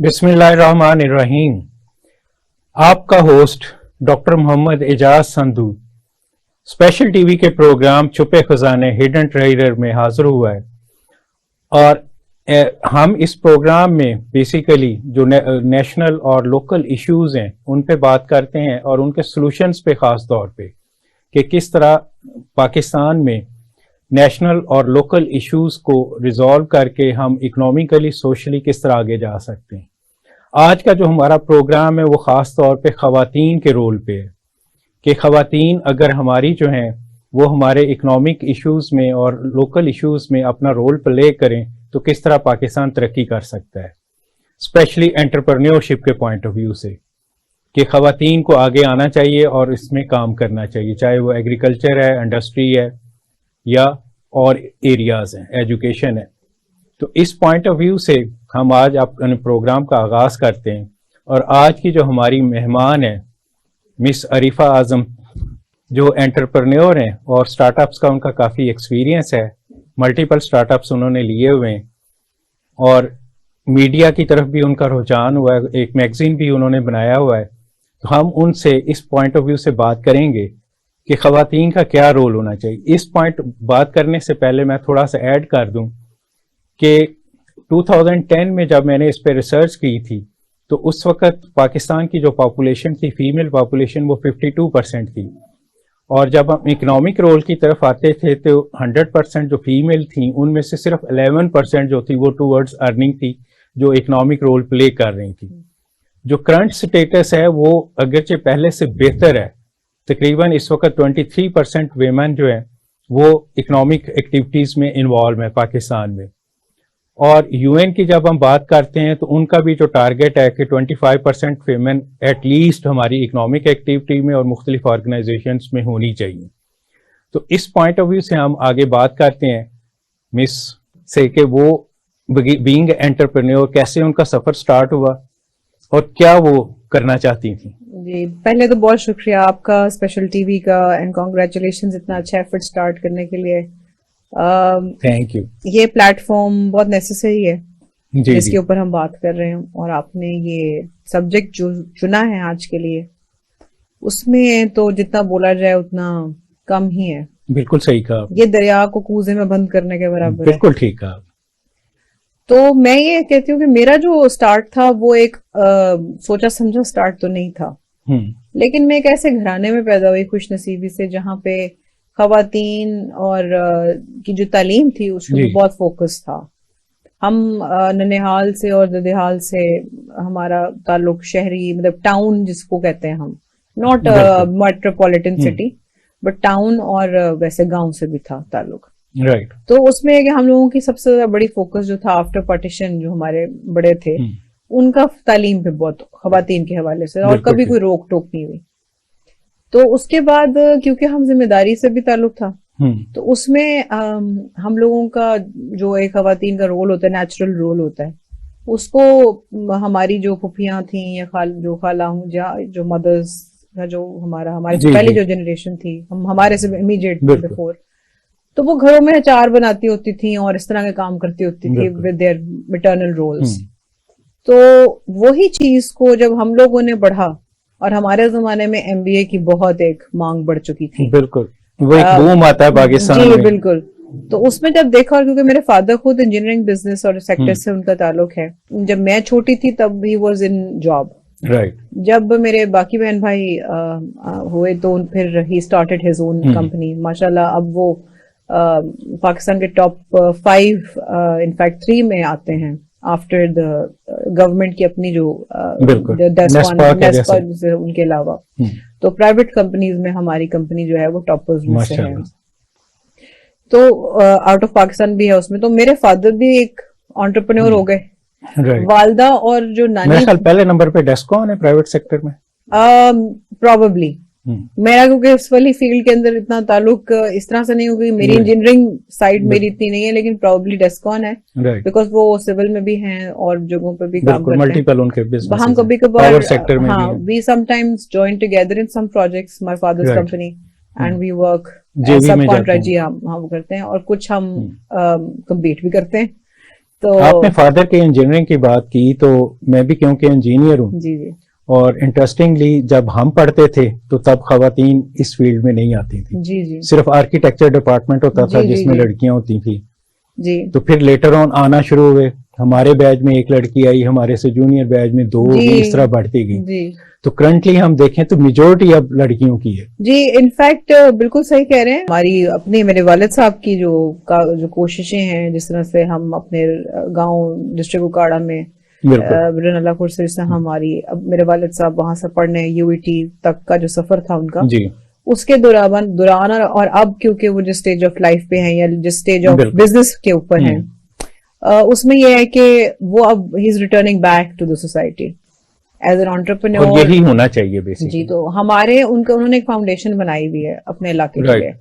बिस्मिल्लाहिर्रहमानिर्रहीम। आपका host doctor Mohammad Ejaz Sandhu special TV के प्रोग्राम छुपे खजाने हिडन ट्रेजर में हाजिर हुआ है। और हम इस प्रोग्राम में बेसिकली जो नेशनल और लोकल इश्यूज हैं उन पे बात करते हैं और उनके सॉल्यूशंस पे ख़ास तौर पे कि किस तरह पाकिस्तान में नेशनल और लोकल इश्यूज को रिजॉल्व करके हम इकोनॉमिकली सोशली किस तरह आगे जा सकते हैं। आज का जो हमारा प्रोग्राम है वो ख़ास तौर पे ख़वातीन के रोल पे है कि ख़वातीन अगर हमारी जो हैं वो हमारे इकोनॉमिक इश्यूज में और लोकल इश्यूज में अपना रोल प्ले करें तो किस तरह पाकिस्तान तरक्की कर सकता है, स्पेशली एंटरप्रेन्योरशिप के पॉइंट ऑफ व्यू से कि ख़वातीन को आगे आना चाहिए और इसमें काम करना चाहिए, चाहे वो एग्रीकल्चर है, इंडस्ट्री है या और एरियाज़ हैं, एजुकेशन है। तो इस पॉइंट ऑफ व्यू से हम आज अपने प्रोग्राम का आगाज़ करते हैं। और आज की जो हमारी मेहमान है मिस अरीफा आज़म, जो एंटरप्रेन्योर हैं और स्टार्टअप्स का उनका काफ़ी एक्सपीरियंस है, मल्टीपल स्टार्टअप्स उन्होंने लिए हुए हैं और मीडिया की तरफ भी उनका रुझान हुआ है, एक मैगजीन भी उन्होंने बनाया हुआ है। तो हम उनसे इस पॉइंट ऑफ व्यू से बात करेंगे कि ख़वातीन का क्या रोल होना चाहिए। इस पॉइंट बात करने से पहले मैं थोड़ा सा ऐड कर दूं कि 2010 में जब मैंने इस पर रिसर्च की थी तो उस वक़्त पाकिस्तान की जो पॉपुलेशन थी, फीमेल पॉपुलेशन, वो 52% थी। और जब हम इकोनॉमिक रोल की तरफ आते थे तो 100% जो फीमेल थी उनमें से सिर्फ 11% जो थी वो टूवर्ड्स अर्निंग थी, जो इकोनॉमिक रोल प्ले कर रही थी। जो करंट स्टेटस है वो अगरचे पहले से बेहतर है, तकरीबन इस वक्त 23% वेमेन जो है वो इकोनॉमिक एक्टिविटीज़ में इन्वॉल्व है पाकिस्तान में। और यूएन की जब हम बात करते हैं तो उनका भी जो टारगेट है कि 25% वेमेन एटलीस्ट हमारी इकोनॉमिक एक्टिविटी में और मुख्तलिफ ऑर्गेनाइजेशंस में होनी चाहिए। तो इस पॉइंट ऑफ व्यू से हम आगे बात करते हैं मिस से कि वो बीइंग एंटरप्रेन्योर कैसे उनका सफ़र स्टार्ट हुआ और क्या वो करना चाहती थी। जी, पहले तो बहुत शुक्रिया आपका, स्पेशल टीवी का, एंड कॉन्ग्रेचुलेशंस इतना अच्छा एफर्ट स्टार्ट करने के लिए। Thank you. ये प्लेटफॉर्म बहुत नेसेसरी है जिसके जी। ऊपर हम बात कर रहे हैं, और आपने ये सब्जेक्ट जो चुना है आज के लिए उसमें तो जितना बोला जाए उतना कम ही है। बिल्कुल सही कहा, ये दरिया को कूजे में बंद करने के बराबर है। बिल्कुल ठीक कहा। तो मैं ये कहती हूँ कि मेरा जो स्टार्ट था वो एक सोचा समझा स्टार्ट तो नहीं था, लेकिन मैं एक ऐसे घराने में पैदा हुई खुश नसीबी से जहाँ पे खवातीन और की जो तालीम थी उसमें बहुत फोकस था। हम ननिहाल से और ददेहाल से हमारा ताल्लुक शहरी, मतलब टाउन जिसको कहते हैं हम, not metropolitan city but town, और वैसे गांव से भी था ताल्लुक। राइट। तो उसमें कि हम लोगों की सबसे ज्यादा बड़ी फोकस जो था आफ्टर पार्टीशन, जो हमारे बड़े थे उनका तालीम पे बहुत खवातीन के हवाले से, और कभी कोई रोक टोक नहीं हुई। तो उसके बाद क्योंकि हम जिम्मेदारी से भी ताल्लुक था तो उसमें हम लोगों का जो एक खवातीन का रोल होता है, नेचुरल रोल होता है, उसको हमारी जो फुफियां थी या जो खाला हूँ या जो मदर्स का जो हमारी पहली जो जनरेशन थी, हमारे से इमीडिएट बिफोर, तो वो घरों में अचार बनाती होती थी और इस तरह के काम करती होती थी विद देयर मैटरनल रोल्स। तो वही चीज को जब हम लोगों ने बढ़ा, और हमारे जमाने में एमबीए की बहुत एक मांग बढ़ चुकी थी। बिल्कुल, वो एक बूम आता है पाकिस्तान में। जी बिल्कुल। तो उसमें जब देखा, और क्योंकि मेरे फादर खुद इंजीनियरिंग बिजनेस और सेक्टर से उनका ताल्लुक है, जब मैं छोटी थी तब he was in job. Right. जब मेरे बाकी बहन भाई हुए तो फिर he started his own company. माशाल्लाह अब वो पाकिस्तान के टॉप 5 इनफैक्ट 3 में आते हैं आफ्टर द गवर्नमेंट की अपनी जो उनके अलावा। तो प्राइवेट कंपनीज में हमारी कंपनी जो है वो टॉपर्स में से है। तो आउट ऑफ पाकिस्तान भी है उसमें। तो मेरे फादर भी एक एंटरप्रेन्योर हो गए, वालदा और जो नानी, मेरे ख्याल पहले नंबर पे डेस्कॉन है प्राइवेट सेक्टर में, प्रोबेबली। मेरा क्योंकि इस वाली फील्ड के अंदर इतना ताल्लुक इस तरह से नहीं होगी, मेरी इंजीनियरिंग साइड मेरी इतनी नहीं है, लेकिन प्रोबेबली डेस्कॉन है बिकॉज वो सिविल में भी हैं और जगहों पे भी काम करते मल्टीपल उनके बिजनेस। हम कभी कभार we sometimes join together in some projects, my father's company, and we work subcontract. जी हम वो करते हैं, और कुछ हम कम्पीट भी करते हैं। तो आपने फादर के इंजीनियरिंग की बात की, तो मैं भी क्योंकि इंजीनियर हूँ, जी जी और इंटरेस्टिंगली जब हम पढ़ते थे तो तब खवातीन इस फील्ड में नहीं आती थी, जी जी सिर्फ आर्किटेक्चर डिपार्टमेंट होता था जी जी जिसमें जी लड़कियां होती थी। जी तो फिर लेटर ऑन आना शुरू हुए, हमारे बैच में एक लड़की आई, हमारे से जूनियर बैच में 2 जी होगी, इस तरह बढ़ती गई। जी तो करंटली हम देखें तो मेजोरिटी अब लड़कियों की है। जी इनफैक्ट बिल्कुल सही कह रहे हैं। हमारी अपने मेरे वालिद साहब की जो कोशिशें हैं, जिस तरह से हम अपने गांव डिस्ट्रिक्ट उकाड़ा में बिल्कुल बिरनल्लापुर से हमारी अब मेरे वालिद साहब वहां से पढ़ने यूईटी तक का जो सफर था उनका, जी, उसके दौरान और अब क्योंकि वो जिस स्टेज ऑफ लाइफ पे हैं या जिस स्टेज ऑफ बिल्कुल। बिजनेस के ऊपर हैं, उसमें यह है कि वो अब he is returning back to the society as an और एंटरप्रेन्योर। यही होना चाहिए जी, बेसिकली। तो हमारे उन्होंने एक फाउंडेशन बनाई हुई है अपने इलाके के राइट, लिए,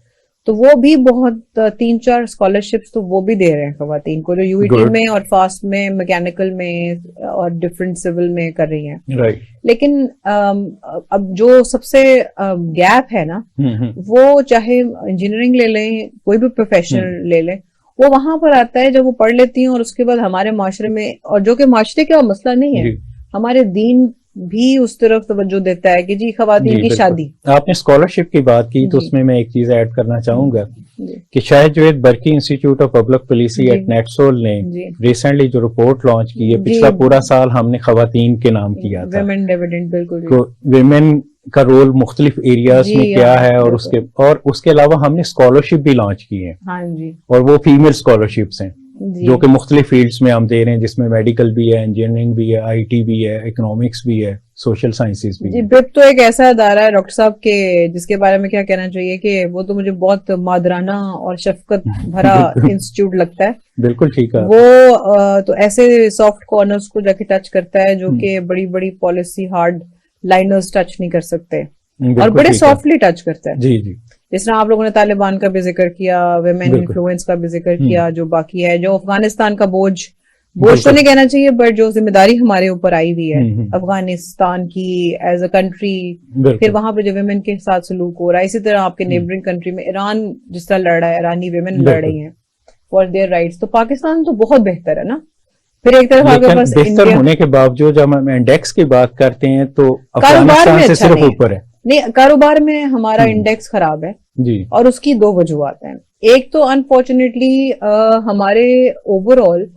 तो वो भी बहुत 3-4 स्कॉलरशिप्स तो वो भी दे रहे हैं खवातीन को, जो यूईटी गुड, में और फास्ट में, मैकेनिकल में और डिफरेंट सिविल में कर रही हैं। राइट, लेकिन अब जो सबसे गैप है ना, वो चाहे इंजीनियरिंग ले लें, कोई भी प्रोफेशनल ले लें, वो वहां पर आता है जब वो पढ़ लेती हैं और उसके बाद हमारे माशरे में, और जो कि माशरे का मसला नहीं है, जी, हमारे दीन भी उस तरफ तवज्जो देता है कि जी जी, खवातीन की बिल्कुल। शादी। आपने स्कॉलरशिप की बात की, तो जी उसमें मैं एक चीज ऐड करना चाहूंगा जी कि शायद जो Burki institute of public policy जी एट नेटसोल ने जी रिसेंटली जो रिपोर्ट लॉन्च की है, जी पिछला पूरा साल हमने खवातीन के नाम किया था। विमेन डिविडेंड, बिल्कुल जी तो विमेन का रोल मुख्तलिफ एरियाज जी, में क्या हाँ है, और बिल्कुल, उसके अलावा हमने स्कॉलरशिप भी लॉन्च की है, हाँ जी और वो फीमेल स्कॉलरशिप्स हैं जी जो कि मुख्तलिफ फील्ड्स में हम दे रहे हैं, जिसमें मेडिकल भी है, इंजीनियरिंग भी है, आईटी भी है, इकोनॉमिक्स भी है, सोशल साइंसेज भी जी। है। बिप तो एक ऐसा अदारा है डॉक्टर साहब के, जिसके बारे में क्या कहना चाहिए कि वो तो मुझे बहुत मादराना और शफकत भरा बिल्कुल, इंस्टीट्यूट लगता है। बिल्कुल ठीक है। वो तो ऐसे सॉफ्ट कॉर्नर्स को जाके टच करता है जो कि बड़ी बड़ी पॉलिसी हार्ड लाइनर्स टच नहीं कर सकते, और बिल्कुल बड़े ठीक है। सॉफ्टली टच करता है। जी जी, जिस तरह आप लोगों ने तालिबान का भी जिक्र किया, वेमेन बिल्कुल, इन्फ्लुएंस का भी जिक्र किया, जो बाकी है, जो अफगानिस्तान का बोझ तो बिल्कुल, नहीं कहना चाहिए, बट जो जिम्मेदारी हमारे ऊपर आई हुई है हम्म, अफगानिस्तान की एज अ कंट्री, फिर बिल्कुल, वहां पे जो वेमेन के साथ सलूक हो रहा है, इसी तरह आपके नेबरिंग कंट्री में ईरान जिस तरह लड़ रहा है, ईरानी वेमेन लड़ बिल्कुल। रही हैं फॉर देयर राइट्स। तो पाकिस्तान तो बहुत बेहतर है ना। फिर एक तरफ आपके लेकिन पास बेहतर इंडिया, होने के बावजूद जब हम इंडेक्स की बात करते हैं तो कारोबार अफगानिस्तान में से अच्छा सिर्फ नहीं ऊपर है। नहीं, कारोबार में हमारा इंडेक्स खराब है, जी, और उसकी 2 वजूहत हैं। एक तो अनफॉर्चुनेटली हमारे ओवरऑल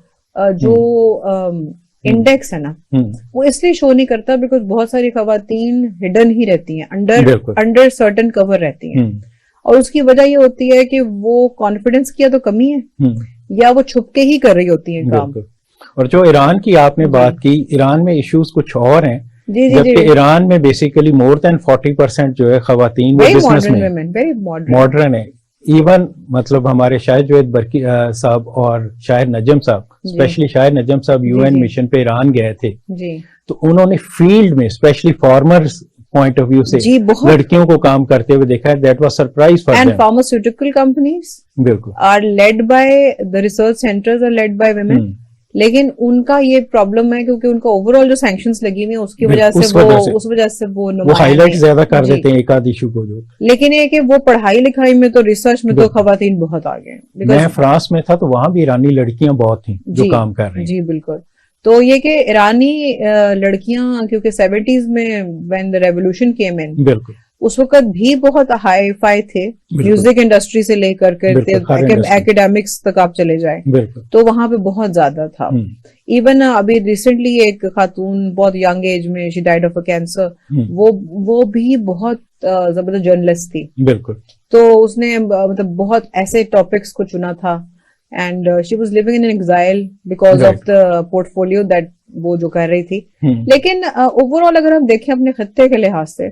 जो इंडेक्स है ना, वो इसलिए शो नहीं करता बिकॉज बहुत सारी खवातीन हिडन ही रहती हैं, बिल्कुल, अंडर सर्टन कवर रहती हैं, और उसकी वजह ये होती है कि वो कॉन्फिडेंस की या तो कमी है, या वो छुप के ही कर रही होती हैं काम। बिल्कुल। और जो ईरान की आपने बात की, ईरान में इश्यूज कुछ और हैं, जी जी जबकि जी, ईरान में बेसिकली मोर देन 40% जो है खवातीन वो वेरी बिजनेस मॉडर्न में वेमेन, वेरी मॉडर्न। मॉडर्न है। इवन मतलब हमारे शाहिद जुवैद बरकी साहब और शाहिद नजम साहब, स्पेशली शाहिद नजम साहब यूएन जी मिशन पे ईरान गए थे, जी तो उन्होंने फील्ड में specially farmers point of view से जी, बहुत लड़कियों को काम करते हुए देखा है। That was surprise for and them. Pharmaceutical companies बिल्कुल, are led by the research centres are led by women. लेकिन उनका ये प्रॉब्लम है क्योंकि उनका ओवरऑल जो सैंक्शंस लगी हुई है उसकी वजह से उस वजह से वो हाईलाइट ज्यादा कर जी। देते हैं एक आध इशू को जो। लेकिन ये कि वो पढ़ाई लिखाई में तो रिसर्च में तो खवातीन बहुत आगे हैं। मैं Because- फ्रांस में था तो वहां भी ईरानी लड़कियां बहुत थी जो जी, काम कर रही जी बिल्कुल। तो ये कि ईरानी लड़कियां क्योंकि 70s में व्हेन द रेवोल्यूशन केम इन, बिल्कुल, उस वक्त भी बहुत हाई फाई थे, म्यूजिक इंडस्ट्री से लेकर के एकेडमिक्स तक आप चले जाए, बिल्कुल, तो वहां पे बहुत ज्यादा था। इवन अभी रिसेंटली एक खातून बहुत यंग एज में she died of a cancer, वो भी बहुत जबरदस्त जर्नलिस्ट थी। बिल्कुल, तो उसने मतलब बहुत ऐसे टॉपिक्स को चुना था, and she was living in exile because of the portfolio that वो जो कर रही थी। लेकिन ओवरऑल अगर हम देखें अपने खत्ते के लिहाज से,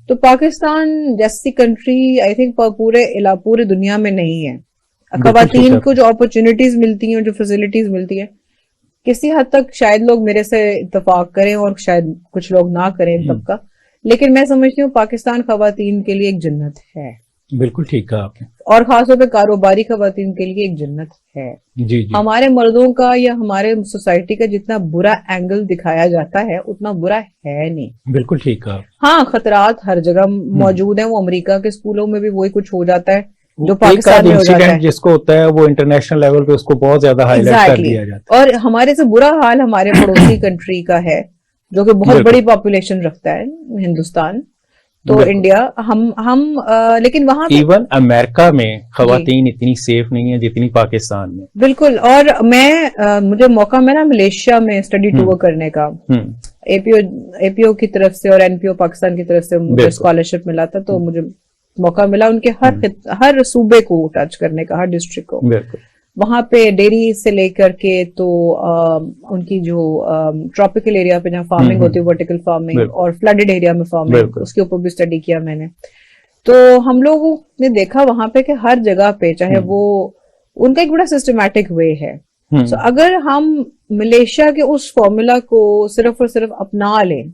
तो पाकिस्तान जैसी कंट्री आई थिंक पूरे दुनिया में नहीं है। खवातीन को जो अपॉर्चुनिटीज मिलती हैं, जो फैसिलिटीज मिलती है, किसी हद तक शायद लोग मेरे से इत्तेफाक करें और शायद कुछ लोग ना करें तबका, लेकिन मैं समझती हूँ पाकिस्तान खवातीन के लिए एक जन्नत है। बिल्कुल ठीक कहा आपने। और खासतौर पे कारोबारी खवातीन के लिए एक जन्नत है। जी जी, हमारे मर्दों का या हमारे सोसाइटी का जितना बुरा एंगल दिखाया जाता है उतना बुरा है नहीं। बिल्कुल ठीक कहा। हाँ, खतरात हर जगह मौजूद है, वो अमेरिका के स्कूलों में भी वही कुछ हो जाता है, जो पाकिस्तान में हो जाता है, जिसको होता है वो इंटरनेशनल लेवल पे उसको बहुत ज्यादा हाईलाइट कर दिया जाता है। और हमारे से बुरा हाल हमारे पड़ोसी कंट्री का है जो कि बहुत बड़ी पॉपुलेशन रखता है, हिंदुस्तान, तो इंडिया, लेकिन वहां इवन अमेरिका में खवातीन इतनी सेफ नहीं है जितनी पाकिस्तान में। बिल्कुल। और मुझे मौका मिला मलेशिया में स्टडी टूर करने का, एपीओ की तरफ से और एनपीओ पाकिस्तान की तरफ से मुझे स्कॉलरशिप मिला था, तो मुझे मौका मिला उनके हर सूबे को टच करने का, हर डिस्ट्रिक्ट को। वहां पे डेयरी से लेकर के तो उनकी जो ट्रॉपिकल एरिया पे जहाँ फार्मिंग होती है, वर्टिकल फार्मिंग, और फ्लडेड एरिया में फार्मिंग, उसके ऊपर भी स्टडी किया मैंने। तो हम लोगों ने देखा वहां पे कि हर जगह पे, चाहे वो उनका एक बड़ा सिस्टमैटिक वे है। So, अगर हम मलेशिया के उस फॉर्मूला को सिर्फ और सिर्फ अपना लें,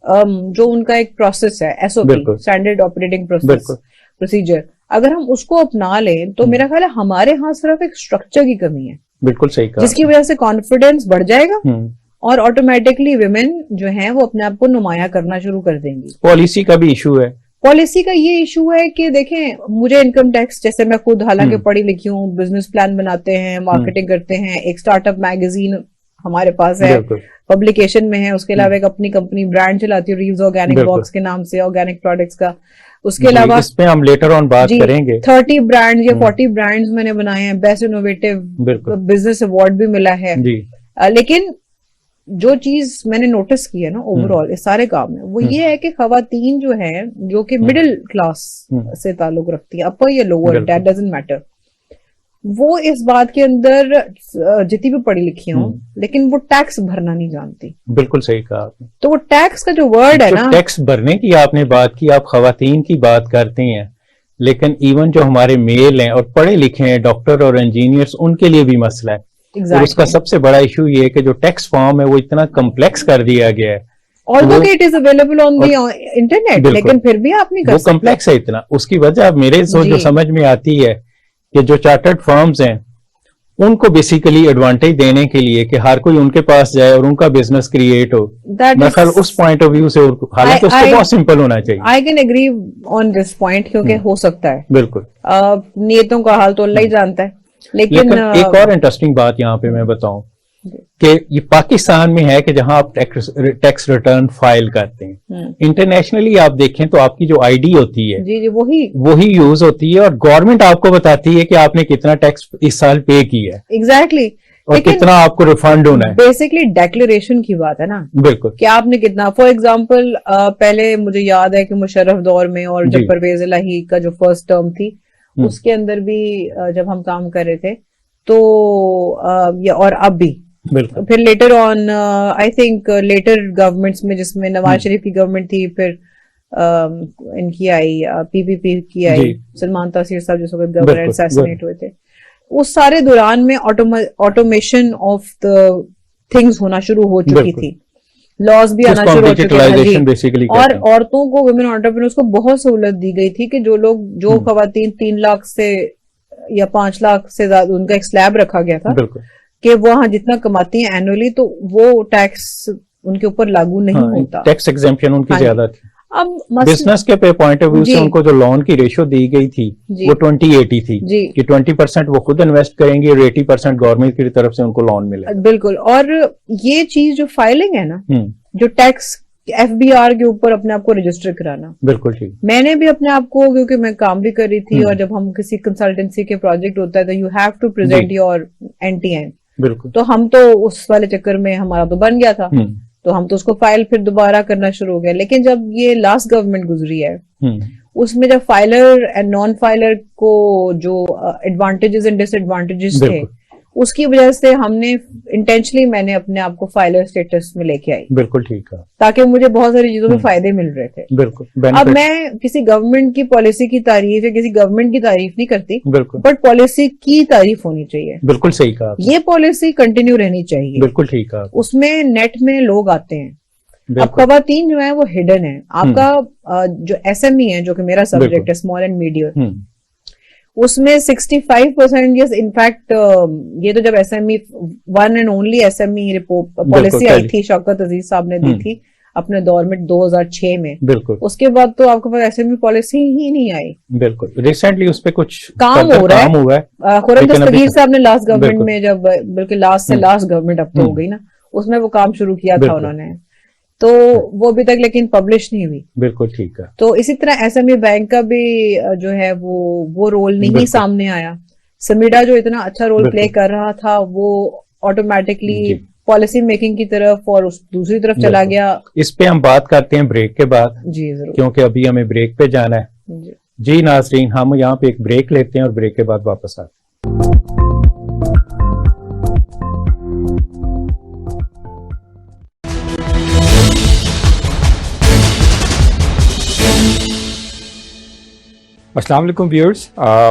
जो उनका एक प्रोसेस है, एसओपी, स्टैंडर्ड ऑपरेटिंग प्रोसीजर, अगर हम उसको अपना लें तो मेरा ख्याल है हमारे यहाँ सिर्फ एक स्ट्रक्चर की कमी है। बिल्कुल सही कहा। जिसकी वजह से कॉन्फिडेंस बढ़ जाएगा और ऑटोमेटिकली विमेन जो हैं वो अपने आप को नुमाया करना शुरू कर देंगी। पॉलिसी का भी इशू है। पॉलिसी का ये इशू है कि देखें, मुझे इनकम टैक्स, जैसे मैं खुद हालांकि पढ़ी लिखी हूँ, बिजनेस प्लान बनाते हैं, मार्केटिंग करते हैं, एक स्टार्टअप मैगजीन हमारे पास है, पब्लिकेशन में है, उसके अलावा एक अपनी कंपनी ब्रांड चलाती हूँ रीव्स ऑर्गेनिक बॉक्स के नाम से, ऑर्गेनिक प्रोडक्ट्स का। उसके अलावा इस पे हम लेटर ऑन बात करेंगे। 30 ब्रांड या 40 ब्रांड्स मैंने बनाए हैं, बेस्ट इनोवेटिव बिजनेस अवार्ड भी मिला है। लेकिन जो चीज मैंने नोटिस की है ना ओवरऑल इस सारे काम में, वो ये है कि खवातीन जो है, जो कि मिडिल क्लास से ताल्लुक रखती है, अपर या लोअर, दैट डजंट मैटर, वो इस बात के अंदर जितनी भी पढ़ी लिखी हूँ, लेकिन वो टैक्स भरना नहीं जानती। बिल्कुल सही कहा आपने। तो वो टैक्स का जो वर्ड है ना, टैक्स भरने की आपने बात की, आप खवातीन की बात करते हैं, लेकिन इवन जो हमारे मेल हैं और पढ़े लिखे हैं, डॉक्टर और इंजीनियर्स, उनके लिए भी मसला है। और उसका सबसे बड़ा इशू ये है कि जो टैक्स फॉर्म है वो इतना कम्प्लेक्स कर दिया गया है, although it is available on the internet, लेकिन फिर भी आप नहीं कर सकते। वो कम्प्लेक्स है इतना। उसकी वजह मेरे जो समझ में आती है कि जो चार्टर्ड फर्म्स हैं उनको बेसिकली एडवांटेज देने के लिए कि हर कोई उनके पास जाए और उनका बिजनेस क्रिएट हो, मैं उस पॉइंट ऑफ व्यू से, हालांकि उसको बहुत सिंपल होना चाहिए। I can agree on this point, क्योंकि हो सकता है, बिल्कुल, नियतों का हाल तो अल्लाह ही जानता है। लेकिन एक और इंटरेस्टिंग बात यहाँ पे मैं बताऊं कि ये पाकिस्तान में है कि जहां आप टैक्स रिटर्न फाइल करते हैं, इंटरनेशनली आप देखें तो आपकी जो आईडी होती है, जी वही यूज होती है, और गवर्नमेंट आपको बताती है कि आपने कितना टैक्स इस साल पे किया है। एग्जैक्टली। और कितना आपको रिफंड होना है। बेसिकली डिक्लेरेशन की बात है ना। बिल्कुल, कि आपने कितना, फॉर एग्जाम्पल पहले मुझे याद है कि मुशर्रफ दौर में और जब परवेज इलाही का जो फर्स्ट टर्म थी, उसके अंदर भी जब हम काम कर रहे थे तो और अब भी, फिर later on I think later governments में, जिसमें नवाज शरीफ की गवर्नमेंट थी, फिर इनकी आई, पीपीपी की आई, सलमान तासीर साहब जिस वक्त गवर्नर असैसिनेट हुए थे, उस सारे दौरान में ऑटोमेशन ऑफ द थिंग्स होना शुरू हो चुकी थी, लॉज भी आना शुरू हो चुके थे, और औरतों को, वुमेन एंटरप्रेन्योर्स को बहुत सहूलत दी गई थी कि जो खवातीन 3 लाख से या 5 लाख से ज्यादा, उनका एक स्लैब रखा गया था कि वो हाँ जितना कमाती हैं एनुअली, तो वो टैक्स उनके ऊपर लागू नहीं होता, टैक्स एग्जेम्पशन उनकी ज्यादा थी। अब बिजनेस के पॉइंट ऑफ व्यू से उनको जो लोन की रेशियो दी गई थी वो 20-80 थी कि 20% वो खुद इन्वेस्ट करेंगे और 80% गवर्नमेंट की तरफ से उनको लोन मिले। बिल्कुल। और ये चीज जो फाइलिंग है ना, जो टैक्स FBR के ऊपर अपने आप को रजिस्टर कराना, बिल्कुल ठीक। मैंने भी अपने आप को, क्योंकि मैं काम भी कर रही थी, और जब हम किसी कंसल्टेंसी के प्रोजेक्ट होता है तो you have to present your NTN। बिल्कुल। तो हम तो उस वाले चक्कर में हमारा तो बन गया था, तो हम तो उसको फाइल फिर दोबारा करना शुरू हो गया। लेकिन जब ये लास्ट गवर्नमेंट गुजरी है, उसमें जब फाइलर एंड नॉन फाइलर को जो एडवांटेजेस एंड डिसएडवांटेजेस थे, उसकी वजह से हमने इंटेंशनली, मैंने अपने आप को फाइलर स्टेटस में लेके आई। बिल्कुल ठीक है, ताकि मुझे बहुत सारी चीजों में फायदे मिल रहे थे। बिल्कुल। अब मैं किसी गवर्नमेंट की पॉलिसी की तारीफ या किसी गवर्नमेंट की तारीफ नहीं करती, बिल्कुल, बट पॉलिसी की तारीफ होनी चाहिए। बिल्कुल सही कहा। ये पॉलिसी कंटिन्यू रहनी चाहिए। बिल्कुल ठीक है। उसमें नेट में लोग आते हैं, अब खवातीन जो है वो हिडन है। आपका जो SME है, जो कि मेरा सब्जेक्ट है, स्मॉल एंड मीडियम, उसमें 65% यस, इनफैक्ट ये तो जब SME 1 and only SME report policy आई थी, शौकत अजीज साहब ने दी थी, अपने दौर में 2006 में। बिल्कुल। उसके बाद तो आपके पास एसएमई पॉलिसी ही नहीं आई। बिल्कुल, रिसेंटली उस पे कुछ काम हो रहा है। खुर्रम दस्तगीर साहब ने लास्ट गवर्नमेंट में, जब बल्कि लास्ट से लास्ट गवर्नमेंट अब तो हो गई ना, उसमें वो काम शुरू किया था उन्होंने, तो वो अभी तक लेकिन पब्लिश नहीं हुई। बिल्कुल ठीक है। तो इसी तरह एसएमई बैंक का भी जो है वो रोल नहीं सामने आया। समीडा जो इतना अच्छा रोल प्ले कर रहा था वो ऑटोमेटिकली पॉलिसी मेकिंग की तरफ और उस दूसरी तरफ चला गया। इस पे हम बात करते हैं ब्रेक के बाद जी जरूर, क्योंकि अभी हमें ब्रेक पे जाना है। जी नाजरीन, हम यहाँ पे एक ब्रेक लेते हैं और ब्रेक के बाद वापस आते हैं। Assalamu alaikum viewers,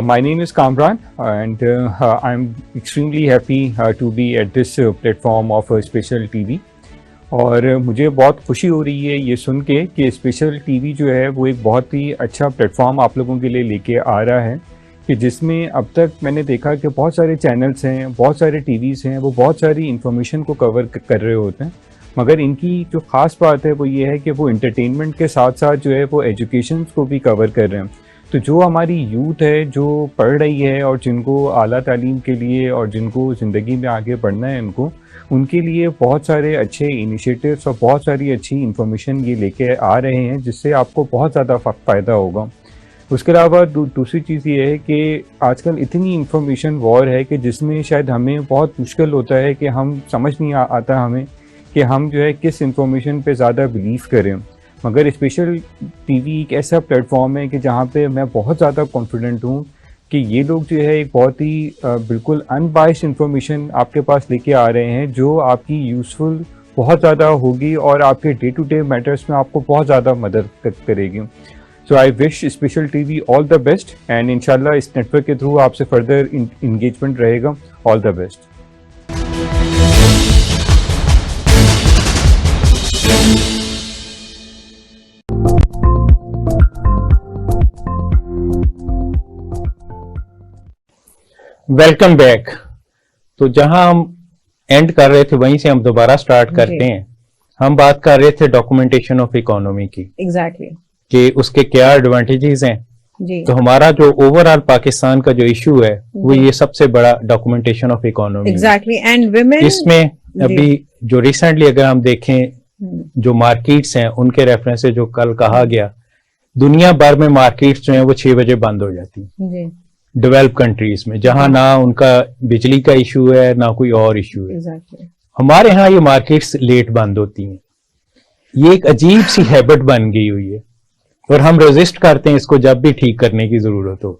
my name is Kamran and I'm extremely happy to be at this platform of Special TV और मुझे बहुत खुशी हो रही है ये सुन के कि स्पेशल टीवी जो है वो एक बहुत ही अच्छा प्लेटफॉर्म आप लोगों के लिए लेके आ रहा है, कि जिसमें अब तक मैंने देखा कि बहुत सारे चैनल्स हैं, बहुत सारे टीवीज़ हैं, वो बहुत सारी इन्फॉर्मेशन को कवर कर रहे होते हैं, मगर इनकी जो ख़ास बात है वो ये है कि वो इंटरटेनमेंट के साथ साथ जो है वो एजुकेशन को भी कवर कर रहे हैं। तो जो हमारी यूथ है जो पढ़ रही है और जिनको आला तालीम के लिए और जिनको ज़िंदगी में आगे बढ़ना है उनके लिए बहुत सारे अच्छे इनिशिएटिव्स और बहुत सारी अच्छी इन्फॉर्मेशन ये लेके आ रहे हैं, जिससे आपको बहुत ज़्यादा फ़ायदा होगा। उसके अलावा दूसरी चीज़ ये है कि आजकल इतनी इन्फॉर्मेशन वॉर है कि जिसमें शायद हमें बहुत मुश्किल होता है कि हम समझ नहीं आता हमें कि हम जो है किस इन्फॉर्मेशन पे ज़्यादा बिलीव करें, मगर स्पेशल टीवी एक ऐसा प्लेटफॉर्म है कि जहाँ पे मैं बहुत ज़्यादा कॉन्फिडेंट हूँ कि ये लोग जो है एक बहुत ही बिल्कुल अनबाइस्ड इन्फॉर्मेशन आपके पास लेके आ रहे हैं जो आपकी यूज़फुल बहुत ज़्यादा होगी और आपके डे टू डे मैटर्स में आपको बहुत ज़्यादा मदद करेगी। So I wish special TV all the best and इंशाल्लाह इस नेटवर्क के थ्रू आपसे फर्दर इंगेजमेंट रहेगा। All the best. Welcome back. तो जहां हम एंड कर रहे थे वहीं से हम दोबारा स्टार्ट करते हैं। हम बात कर रहे थे डॉक्यूमेंटेशन ऑफ इकोनॉमी की। एग्जैक्टली कि उसके क्या एडवांटेजेस हैं। जी। तो हमारा जो ओवरऑल पाकिस्तान का जो इशू है वो ये सबसे बड़ा documentation of economy. Exactly and women इसमें अभी जो रिसेंटली अगर हम देखें जो मार्केट्स हैं उनके रेफरेंस से जो कल कहा गया, दुनिया भर में मार्केट्स जो है वो 6 बजे बंद हो जाती है डेवलप कंट्रीज में, जहां ना उनका बिजली का इशू है ना कोई और इशू है। exactly. हमारे यहाँ ये मार्केट्स लेट बंद होती हैं। ये एक अजीब सी हैबिट बन गई हुई है और हम रेजिस्ट करते हैं इसको जब भी ठीक करने की जरूरत हो।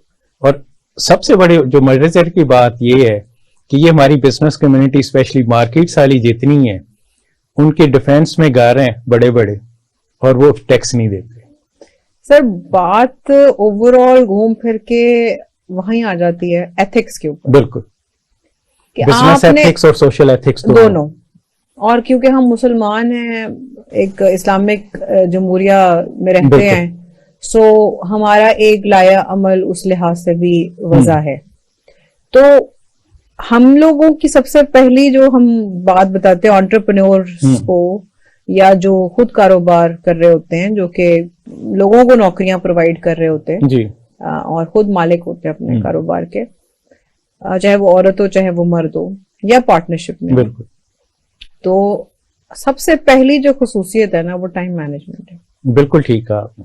और सबसे बड़ी जो मजेदार की बात ये है कि ये हमारी बिजनेस कम्युनिटी स्पेशली मार्केट्स वाली जितनी है उनके डिफेंस में गा रहे हैं बड़े बड़े और वो टैक्स नहीं देते। सर बात ओवरऑल घूम फिर के वहीं आ जाती है एथिक्स के ऊपर। बिल्कुल, बिजनेस एथिक्स और सोशल एथिक्स दोनों। और क्योंकि हम मुसलमान हैं, एक इस्लामिक जमहूरिया में रहते हैं, सो हमारा एक लाया अमल उस लिहाज से भी वजह है। तो हम लोगों की सबसे पहली जो हम बात बताते हैं एंटरप्रेन्योर्स को या जो खुद कारोबार कर रहे होते हैं, जो कि लोगों को नौकरियां प्रोवाइड कर रहे होते हैं जी, और खुद मालिक होते हैं अपने कारोबार के, चाहे वो औरत हो चाहे वो मर्द हो या पार्टनरशिप में। बिल्कुल। तो सबसे पहली जो खुसूसियत है ना वो टाइम मैनेजमेंट है। बिल्कुल ठीक कहा आपने।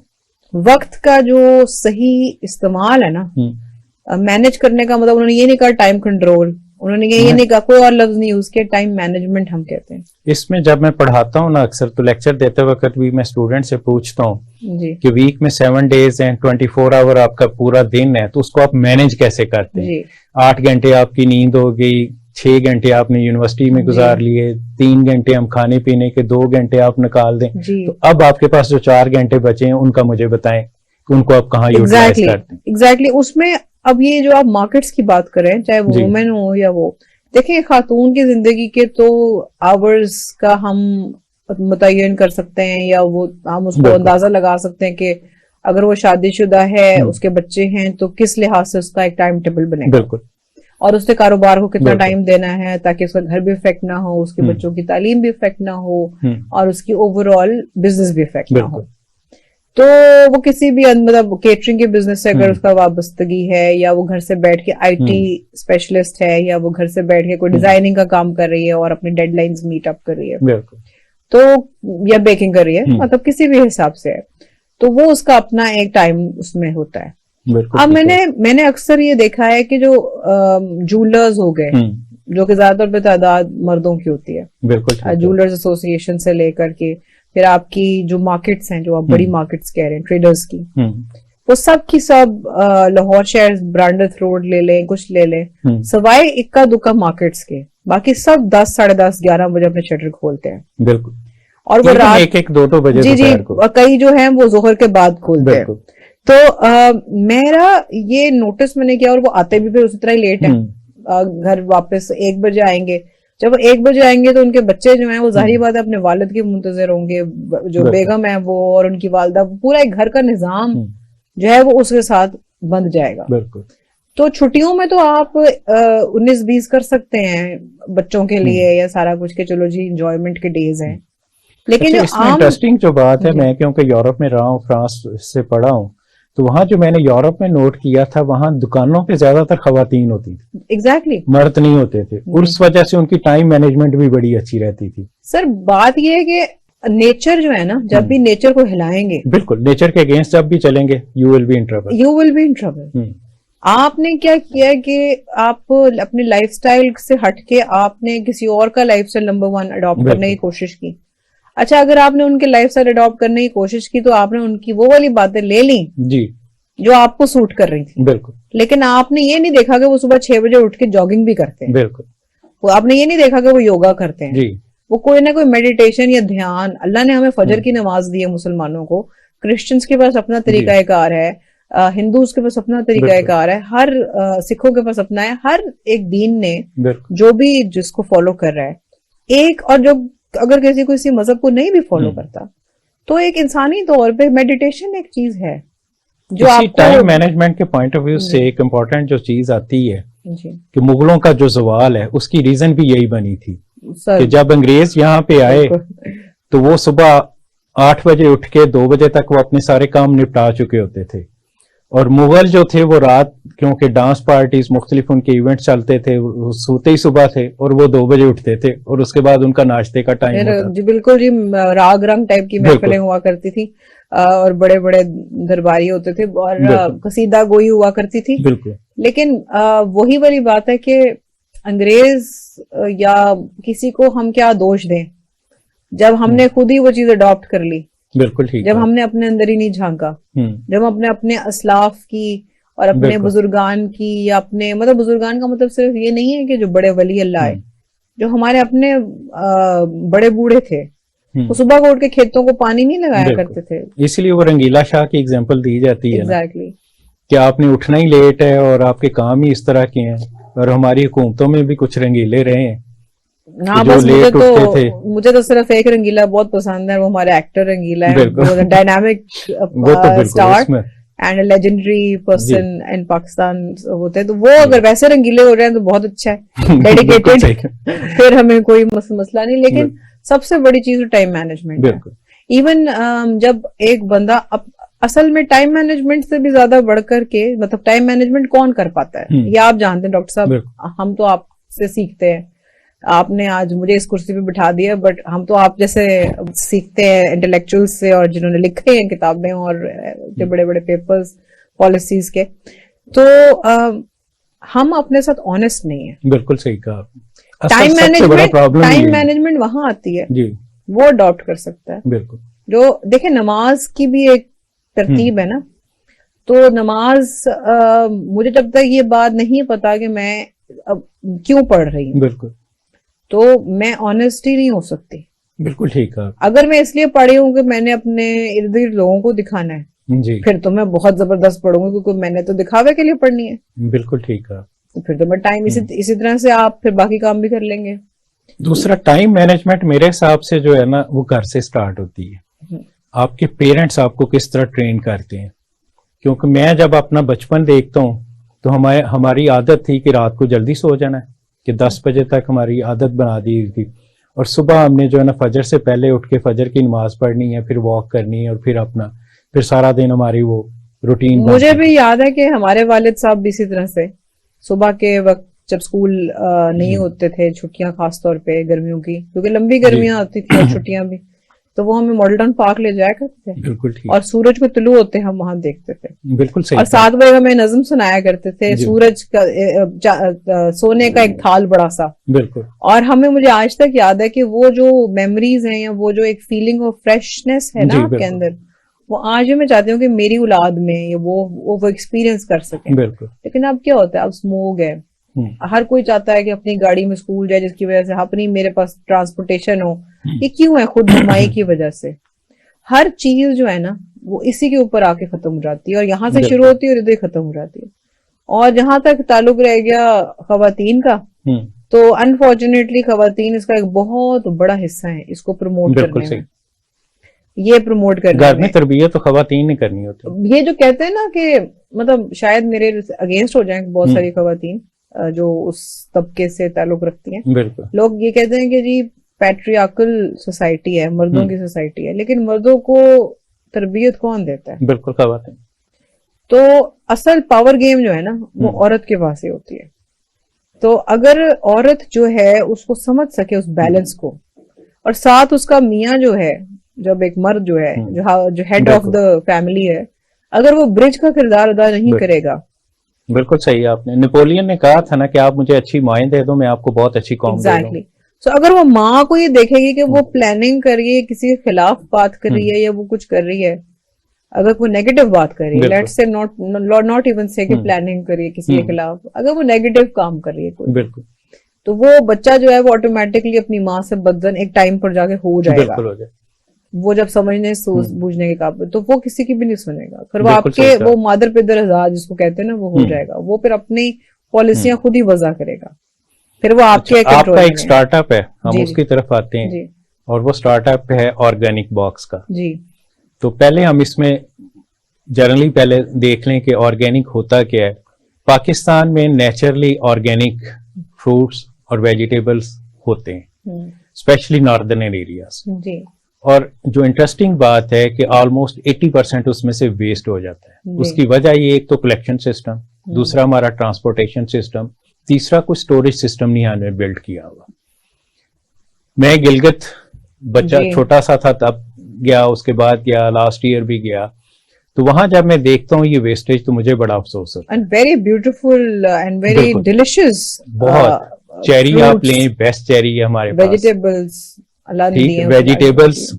वक्त का जो सही इस्तेमाल है ना, मैनेज करने का मतलब उन्होंने ये नहीं कहा टाइम कंट्रोल, उन्होंने ये नहीं कहा, कोई और लफ्ज नहीं यूज किया, टाइम मैनेजमेंट हम कहते हैं। इसमें जब मैं पढ़ाता हूँ ना अक्सर, तो लेक्चर देते वक्त भी मैं स्टूडेंट से पूछता हूँ कि वीक में 7 डेज हैं, 24 आवर आपका पूरा दिन है, तो उसको आप मैनेज कैसे करते हैं। 8 घंटे आपकी नींद हो गई, 6 घंटे आपने यूनिवर्सिटी में गुजार लिए, 3 घंटे हम खाने पीने के, 2 घंटे आप निकाल दें, तो अब आपके पास जो 4 घंटे बचे हैं उनका मुझे बताएं कि उनको आप कहाँ यूटिलाइज करते हैं। एग्जैक्टली। उसमें अब ये जो आप मार्केट्स की बात करें, चाहे वो वुमेन हो या वो, देखें खातून की जिंदगी के तो आवर्स का हम मुतय्यन कर सकते हैं या वो हम उसको अंदाजा लगा सकते हैं कि अगर वो शादीशुदा है, उसके बच्चे हैं, तो किस लिहाज से उसका एक टाइम टेबल बनेगा। बिल्कुल। और उसके कारोबार को कितना बिल्कुल। टाइम देना है ताकि उसका घर भी इफेक्ट ना हो, उसके बच्चों की तालीम भी इफेक्ट ना हो और उसकी ओवरऑल बिजनेस भी इफेक्ट ना हो। तो वो किसी भी मतलब केटरिंग के बिजनेस से अगर उसका वाबस्तगी है, या वो घर से बैठ के आईटी स्पेशलिस्ट है, या वो घर से बैठ के कोई डिजाइनिंग का काम कर रही है और अपनी डेडलाइंस मीट अप कर रही है, बिल्कुल। तो या बेकिंग कर रही है, मतलब किसी भी हिसाब से है, तो वो उसका अपना एक टाइम उसमें होता है। बिल्कुल। अब मैंने अक्सर ये देखा है कि जो जूलर्स हो गए, जो कि ज्यादातर पे तादाद मर्दों की होती है, बिल्कुल। जूलर्स एसोसिएशन से लेकर के फिर आपकी जो मार्केट्स हैं, जो आप बड़ी मार्केट्स कह रहे हैं ट्रेडर्स की, वो सब की सब लाहौर शहर, ब्रांडेड रोड ले लें, कुछ ले लें, सवाए इक्का दुक्का मार्केट्स के, बाकी सब 10, साढ़े 10, 11 बजे अपने शटर खोलते हैं। बिल्कुल। और वो रात 1, 2 बजे जी जी, कई जो है वो जोहर के बाद खोलते हैं। तो मेरा ये नोटिस मैंने किया, और वो आते भी फिर उसी तरह ही लेट है, घर वापस 1 बजे आएंगे। जब वो 1 बजे आएंगे तो उनके बच्चे जो हैं वो जाहिर बात है अपने वालिद के मुंतजर होंगे, जो बेगम है वो और उनकी वालदा, पूरा एक घर का निजाम जो है वो उसके साथ बंद जाएगा। बिल्कुल। तो छुट्टियों में तो आप 19-20 कर सकते हैं बच्चों के लिए या सारा कुछ के, चलो जी इंजॉयमेंट के डेज हैं, लेकिन जो इसमें इंटरेस्टिंग जो बात है, मैं क्योंकि यूरोप में रहा हूँ, फ्रांस से पढ़ा हूँ, तो वहां जो मैंने यूरोप में नोट किया था, वहां दुकानों पे ज्यादातर खवातीन होती थी। एग्जैक्टली। मर्द नहीं होते थे, उस वजह से उनकी टाइम मैनेजमेंट भी बड़ी अच्छी रहती थी। सर बात यह है कि नेचर जो है ना, जब भी नेचर को हिलाएंगे, बिल्कुल, नेचर के अगेंस्ट जब भी चलेंगे, you will be in trouble. You will be in trouble. आपने क्या किया कि आप अपने लाइफस्टाइल से हटके आपने किसी और का लाइफस्टाइल नंबर 1 अडॉप्ट करने की कोशिश की। अच्छा, अगर आपने उनके लाइफस्टाइल अडॉप्ट करने की कोशिश की तो आपने उनकी वो वाली बातें ले ली जी जो आपको सूट कर रही थी। बिल्कुल। लेकिन आपने ये नहीं देखा कि वो सुबह 6 बजे उठ के जॉगिंग भी करते हैं। बिल्कुल। वो आपने ये नहीं देखा कि वो योगा करते हैं जी। वो कोई ना कोई मेडिटेशन या ध्यान, अल्लाह ने हमें फजर की नमाज दी है मुसलमानों को, क्रिश्चियंस के पास अपना तरीकाकार है, हिंदूज के पास अपना तरीकाकार है, हर सिखों के पास अपना है, हर एक दीन ने जो भी जिसको फॉलो कर रहा है एक, और जो अगर किसी मजहब को नहीं भी फॉलो करता तो एक इंसानी तौर पे मेडिटेशन एक चीज है जो आपको टाइम मैनेजमेंट के पॉइंट ऑफ व्यू से एक इम्पोर्टेंट जो चीज आती है जी। कि मुगलों का जो जवाल है उसकी रीजन भी यही बनी थी सर, कि जब अंग्रेज यहाँ पे आए तो वो सुबह 8 बजे उठ के 2 बजे तक वो अपने सारे काम निपटा चुके होते थे, और मुगल जो थे वो रात, क्योंकि डांस पार्टीज मुख्तलिफ उनके इवेंट चलते थे, वो सोते ही सुबह थे और वो 2 बजे उठते थे, और उसके बाद उनका नाश्ते का टाइम होता जी बिल्कुल जी, राग रंग टाइप की महफिलें हुआ करती थी और बड़े बड़े दरबारी होते थे और कसीदा गोई हुआ करती थी। बिल्कुल। लेकिन वही वाली बात है कि अंग्रेज या किसी को हम क्या दोष दें जब हमने खुद ही वो चीज अडॉप्ट कर ली। बिल्कुल ठीक। जब हमने अपने अंदर ही नहीं झांका, जब हमने अपने असलाफ की और अपने बुजुर्गान की, या अपने मतलब बुजुर्गान का मतलब सिर्फ ये नहीं है कि जो बड़े वली अल्लाह है, जो हमारे अपने बड़े बूढ़े थे वो सुबह को उठ के खेतों को पानी नहीं लगाया करते थे, इसलिए वो रंगीला शाह की एग्जांपल दी जाती है। एग्जैक्टली। कि आपने उठना ही लेट है और आपके काम ही इस तरह के हैं, और हमारी हुकूमतों में भी कुछ रंगीले रहे हैं। हाँ, बस मुझे तो सिर्फ एक रंगीला बहुत पसंद है, वो हमारा एक्टर रंगीला है, dynamic star and legendary person in Pakistan होते हैं, तो वो अगर वैसे रंगीले हो रहे हैं तो बहुत अच्छा है, डेडिकेटेड, फिर हमें कोई मसला नहीं। लेकिन सबसे बड़ी चीज टाइम मैनेजमेंट है। इवन जब एक बंदा असल में टाइम मैनेजमेंट से भी ज्यादा बढ़कर के, मतलब टाइम मैनेजमेंट कौन कर पाता है ये आप जानते हैं डॉक्टर साहब, हम तो आपसे सीखते हैं, आपने आज मुझे इस कुर्सी पे बिठा दिया, बट हम तो आप जैसे सीखते हैं इंटेलेक्चुअल्स से और जिन्होंने लिखे हैं किताबें और बड़े बड़े पेपर्स पॉलिसीज के, तो हम अपने साथ ऑनेस्ट नहीं है। बिल्कुल सही कहा। टाइम मैनेजमेंट वहां आती है जी, वो अडॉप्ट कर सकता है। बिल्कुल। जो देखे नमाज की भी एक तरतीब है ना, तो नमाज मुझे जब तक ये बात नहीं पता कि मैं क्यों पढ़ रही हूँ, बिल्कुल, तो मैं ऑनेस्टी नहीं हो सकती। बिल्कुल ठीक है। अगर मैं इसलिए पढ़ी हूँ कि मैंने अपने इर्द गिर्द लोगों को दिखाना है जी, फिर तो मैं बहुत जबरदस्त पढ़ूंगी, क्योंकि मैंने तो दिखावे के लिए पढ़नी है। बिल्कुल ठीक है। फिर तो मैं टाइम इसी तरह से आप फिर बाकी काम भी कर लेंगे। दूसरा, टाइम मैनेजमेंट मेरे हिसाब से जो है ना वो घर से स्टार्ट होती है। आपके पेरेंट्स आपको किस तरह ट्रेन करते हैं, क्योंकि मैं जब अपना बचपन देखता हूँ तो हमारी आदत थी कि रात को जल्दी सो जाना है, कि 10 बजे तक हमारी आदत बना दी थी, और सुबह हमने जो है ना फजर से पहले उठ के फजर की नमाज पढ़नी है, फिर वॉक करनी है, और फिर सारा दिन हमारी वो रूटीन। मुझे भी याद है कि हमारे वालिद साहब भी इसी तरह से सुबह के वक्त जब स्कूल नहीं होते थे, छुट्टियां खास तौर पे गर्मियों की, क्योंकि लंबी गर्मियां आती थी और छुट्टियां भी, तो वो हमें मॉडल टाउन पार्क ले जाया करते थे। बिल्कुल ठीक। और सूरज को तुलू होते हम वहां देखते थे। बिल्कुल सही। और 7 बजे हमें नज्म सुनाया करते थे, सूरज का सोने का एक थाल बड़ा सा। बिल्कुल। और मुझे आज तक याद है कि वो जो मेमोरीज हैं या वो जो एक फीलिंग ऑफ फ्रेशनेस है ना आपके अंदर, वो आज भी मैं चाहती हूँ कि मेरी औलाद में ये वो एक्सपीरियंस कर सके। बिल्कुल। लेकिन अब क्या होता है, अब स्मोग है, हर कोई चाहता है कि अपनी गाड़ी में स्कूल जाए, जिसकी वजह से अपनी मेरे पास ट्रांसपोर्टेशन हो। ये क्यों है? खुद कमाई की वजह से हर चीज जो है ना वो इसी के ऊपर आके खत्म हो जाती है, और यहाँ से शुरू होती है और इधर खत्म हो जाती है। और जहां तक ताल्लुक रह गया खवातीन का, तो अनफॉर्चुनेटली खवातीन इसका एक बहुत बड़ा हिस्सा है इसको प्रमोट करने में। ये प्रमोट करने घर में तरबियत तो खवातीन ने करनी होती है। ये जो कहते हैं ना कि मतलब शायद मेरे अगेंस्ट हो जाए बहुत सारी खवातीन जो उस तबके से ताल्लुक रखती हैं। बिल्कुल। लोग ये कहते हैं कि जी पैट्रियार्कल सोसाइटी है, मर्दों की सोसाइटी है, लेकिन मर्दों को तरबियत कौन देता है? बिल्कुल खवातीन। तो असल पावर गेम जो है ना वो औरत के पास ही होती है। तो अगर औरत जो है उसको समझ सके उस बैलेंस को, और साथ उसका मियाँ जो है, जब एक मर्द जो है जो हेड ऑफ द फैमिली है, अगर वो ब्रिज का किरदार अदा नहीं करेगा। बिल्कुल सही है आपने। नेपोलियन ने कहा था ना कि आप मुझे अच्छी माएँ दे दो, मैं आपको बहुत अच्छी कौम दे दूं। So, अगर वो माँ को ये देखेगी कि वो प्लानिंग कर रही है, किसी के खिलाफ बात कर रही है या वो कुछ कर रही है, अगर कोई नेगेटिव बात कर रही है, लेट्स से नॉट इवन से कि प्लानिंग कर रही है किसी के खिलाफ, अगर वो नेगेटिव काम कर रही है कोई, बिल्कुल, तो वो बच्चा जो है वो ऑटोमेटिकली अपनी माँ से बदजन एक टाइम पर जाके हो जाएगा। वो जब समझने बूझने के काबिल, तो वो किसी की भी नहीं सुनेगा। फिर वो आपके वो मादर पिदर हजार जिसको कहते हैं ना, वो हो जाएगा। वो फिर अपनी पॉलिसियां खुद ही वजह करेगा। फिर वो आपके आपका एक स्टार्टअप है, हम उसकी तरफ आते हैं, और वो स्टार्टअप है ऑर्गेनिक बॉक्स का। जी। तो पहले हम इसमें जनरली पहले देख लें कि ऑर्गेनिक होता क्या है। पाकिस्तान में नेचुरली ऑर्गेनिक फ्रूट्स और वेजिटेबल्स होते हैं, स्पेशली नॉर्दर्न एरियाज। जी। और जो इंटरेस्टिंग बात है कि ऑलमोस्ट 80% उसमें से वेस्ट हो जाता है। उसकी वजह ये, एक तो कलेक्शन सिस्टम, दूसरा हमारा ट्रांसपोर्टेशन सिस्टम, तीसरा कुछ स्टोरेज सिस्टम नहीं हमने बिल्ड किया हुआ। मैं गिलगित बच्चा छोटा सा था तब गया, उसके बाद गया, लास्ट ईयर भी गया, तो वहां जब मैं देखता हूँ ये वेस्टेज, तो मुझे बड़ा अफसोस होता है। And very beautiful and very delicious. बहुत चेरी आप लें, बेस्ट चेरी है हमारे पास। वेजिटेबल्स ठीक, वेजिटेबल्स,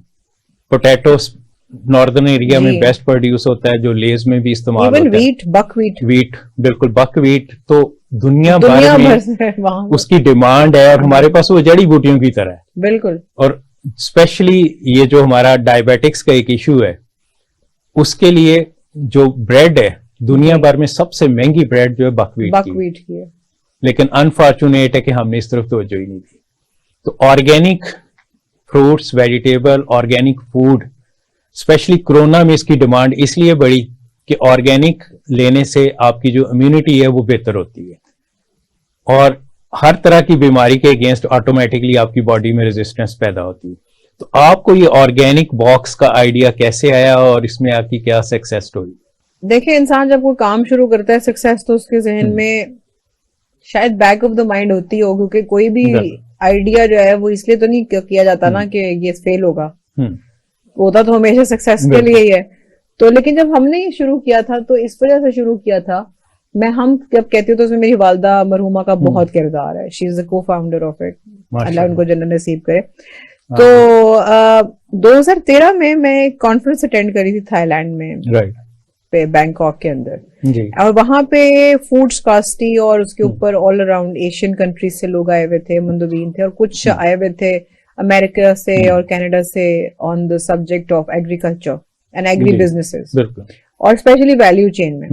पोटैटोस नॉर्दर्न एरिया में बेस्ट प्रोड्यूस होता है, जो लेज में भी इस्तेमाल होता है। Wheat, buckwheat. व्हीट, बिल्कुल बकव्हीट, तो दुनिया भर में उसकी डिमांड है, और हमारे पास वो जड़ी बूटियों की तरह है। बिल्कुल। और स्पेशली ये जो हमारा डायबिटिक्स का एक इशू है, उसके लिए जो ब्रेड है, दुनिया भर में सबसे महंगी ब्रेड जो है बकव्हीट की है। लेकिन अनफॉर्चुनेट है कि हमने इस तरफ तवज्जो ही नहीं दी। तो organic fruits, vegetable, organic food, specially corona में इसकी डिमांड इसलिए बढ़ी कि ऑर्गेनिक लेने से आपकी जो इम्यूनिटी है वो बेहतर होती है, और हर तरह की बीमारी के अगेंस्ट ऑटोमेटिकली आपकी बॉडी में रेजिस्टेंस पैदा होती है। तो आपको ये ऑर्गेनिक बॉक्स का आइडिया कैसे आया, और इसमें आपकी क्या सक्सेस स्टोरी? देखिए, इंसान जब कोई काम शुरू करता है, सक्सेस तो उसके जहन में शायद बैक ऑफ द माइंड होती हो, क्योंकि कोई भी आइडिया जो है वो इसलिए तो नहीं किया जाता ना कि ये फेल होगा, होता तो हमेशा सक्सेस के लिए ही है। तो लेकिन जब हमने ये शुरू किया था तो इस वजह से शुरू किया था, हम जब कहती हूँ तो उसमें मेरी वालदा मरहुमा का बहुत किरदार है। शी इज द को फाउंडर ऑफ इट, अल्लाह उनको जन्नत नसीब करे। तो 2013 में मैं एक कॉन्फ्रेंस अटेंड करी थी थाईलैंड में, पे बैंकॉक के अंदर, और वहां पे फूड स्कार्सिटी और उसके ऊपर ऑल अराउंड एशियन कंट्रीज से लोग आए हुए थे, मंदोबीन थे, और कुछ आए हुए थे अमेरिका से और कनाडा से on the subject of agriculture and agribusinesses, और स्पेशली वैल्यू चेन में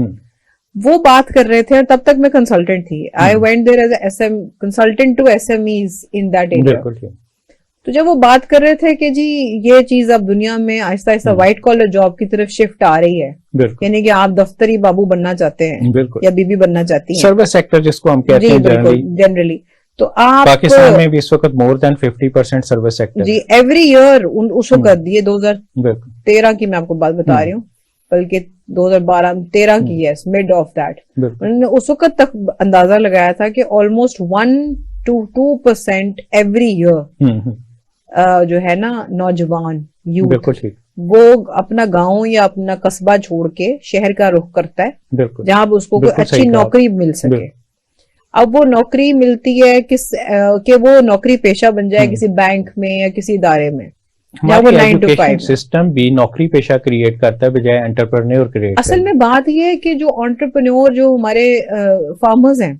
वो बात कर रहे थे। और तब तक मैं कंसल्टेंट थी, I went there as a consultant to SMEs in that area. तो जब वो बात कर रहे थे कि जी ये चीज अब दुनिया में Aahista Aahista white collar job की तरफ शिफ्ट आ रही है, बिल्कुल यानी कि आप दफ्तरी बाबू बनना चाहते हैं बिल्कुल, या बीबी बनना चाहती हैं, सर्विस सेक्टर जिसको हम कहते जी हैं बिल्कुल जनरली, जनरली, तो आप पाकिस्तान में भी इस वक्त मोर देन 50% सर्विस सेक्टर जी एवरी ईयर उस वक्त ये 2013 बिल्कुल की मैं आपको बात बता रही हूँ, बल्कि 2012-13 की, यस, मिड ऑफ दैट, बिल्कुल उन्होंने उस वक्त तक अंदाजा लगाया था कि ऑलमोस्ट 1 to 2% एवरी ईयर जो है ना नौजवान यूथ बिल्कुल ठीक, वो अपना गांव या अपना कस्बा छोड़ के शहर का रुख करता है, बिल्कुल जहां पर उसको कोई बिल्कुल अच्छी सही कहा। नौकरी मिल सके। बिल्कुल। अब वो नौकरी मिलती है कि वो नौकरी पेशा बन जाए किसी बैंक में या किसी इदारे में, जहाँ वो हमारी 9 to 5 एजुकेशन है। सिस्टम भी नौकरी पेशा क्रिएट करता है बजाय एंटरप्रेन्योर क्रिएट असल में बात ये है कि जो एंटरप्रेन्योर जो हमारे फार्मर्स हैं,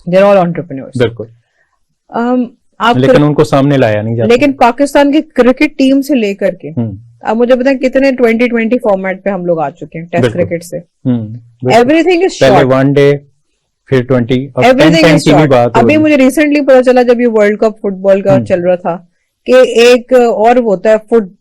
दे आर ऑल एंटरप्रेन्योर्स, बिल्कुल, आप लेकिन उनको सामने लाया नहीं जाता। लेकिन पाकिस्तान की क्रिकेट टीम से लेकर के आप मुझे बताएं कितने 2020 फॉर्मेट पे हम लोग आ चुके हैं टेस्ट बिल्कुल। क्रिकेट से, बिल्कुल। एवरीथिंग इज पहले शॉर्ट, 1 डे फिर 20 और 10 एवरीथिंग इज की भी शॉर्ट। बात हो अभी रही। मुझे रिसेंटली पता चला जब ये वर्ल्ड कप फुटबॉल का चल रहा था कि एक और होता है फुट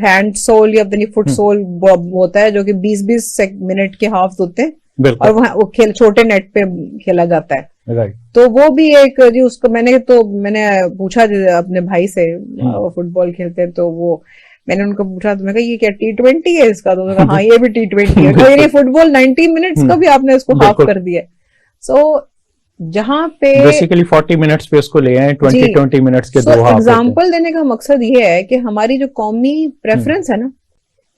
हैंड सोल या फुट सोल होता है जो कि 20-20 मिनट के हाफ होते हैं और बिल्कुल वहाँ वो खेल छोटे नेट पे खेला जाता है। राइट, तो वो भी एक जी उसको मैंने पूछा अपने भाई से, फुटबॉल खेलते हैं, तो वो मैंने उनको पूछा, तो मैं कहा ये क्या T20 है इसका, तो उन्होंने कहा हाँ ये भी T20 है। तो ये फुटबॉल 90 मिनट्स का भी आपने इसको हाफ बिल्कुल। कर दिया। सो जहाँ पे बेसिकली 40 मिनट्स पे उसको ले आए, 20 मिनट्स के दो हाफ होते हैं। एग्जाम्पल देने का मकसद ये है कि हमारी जो कौमी प्रेफरेंस है ना,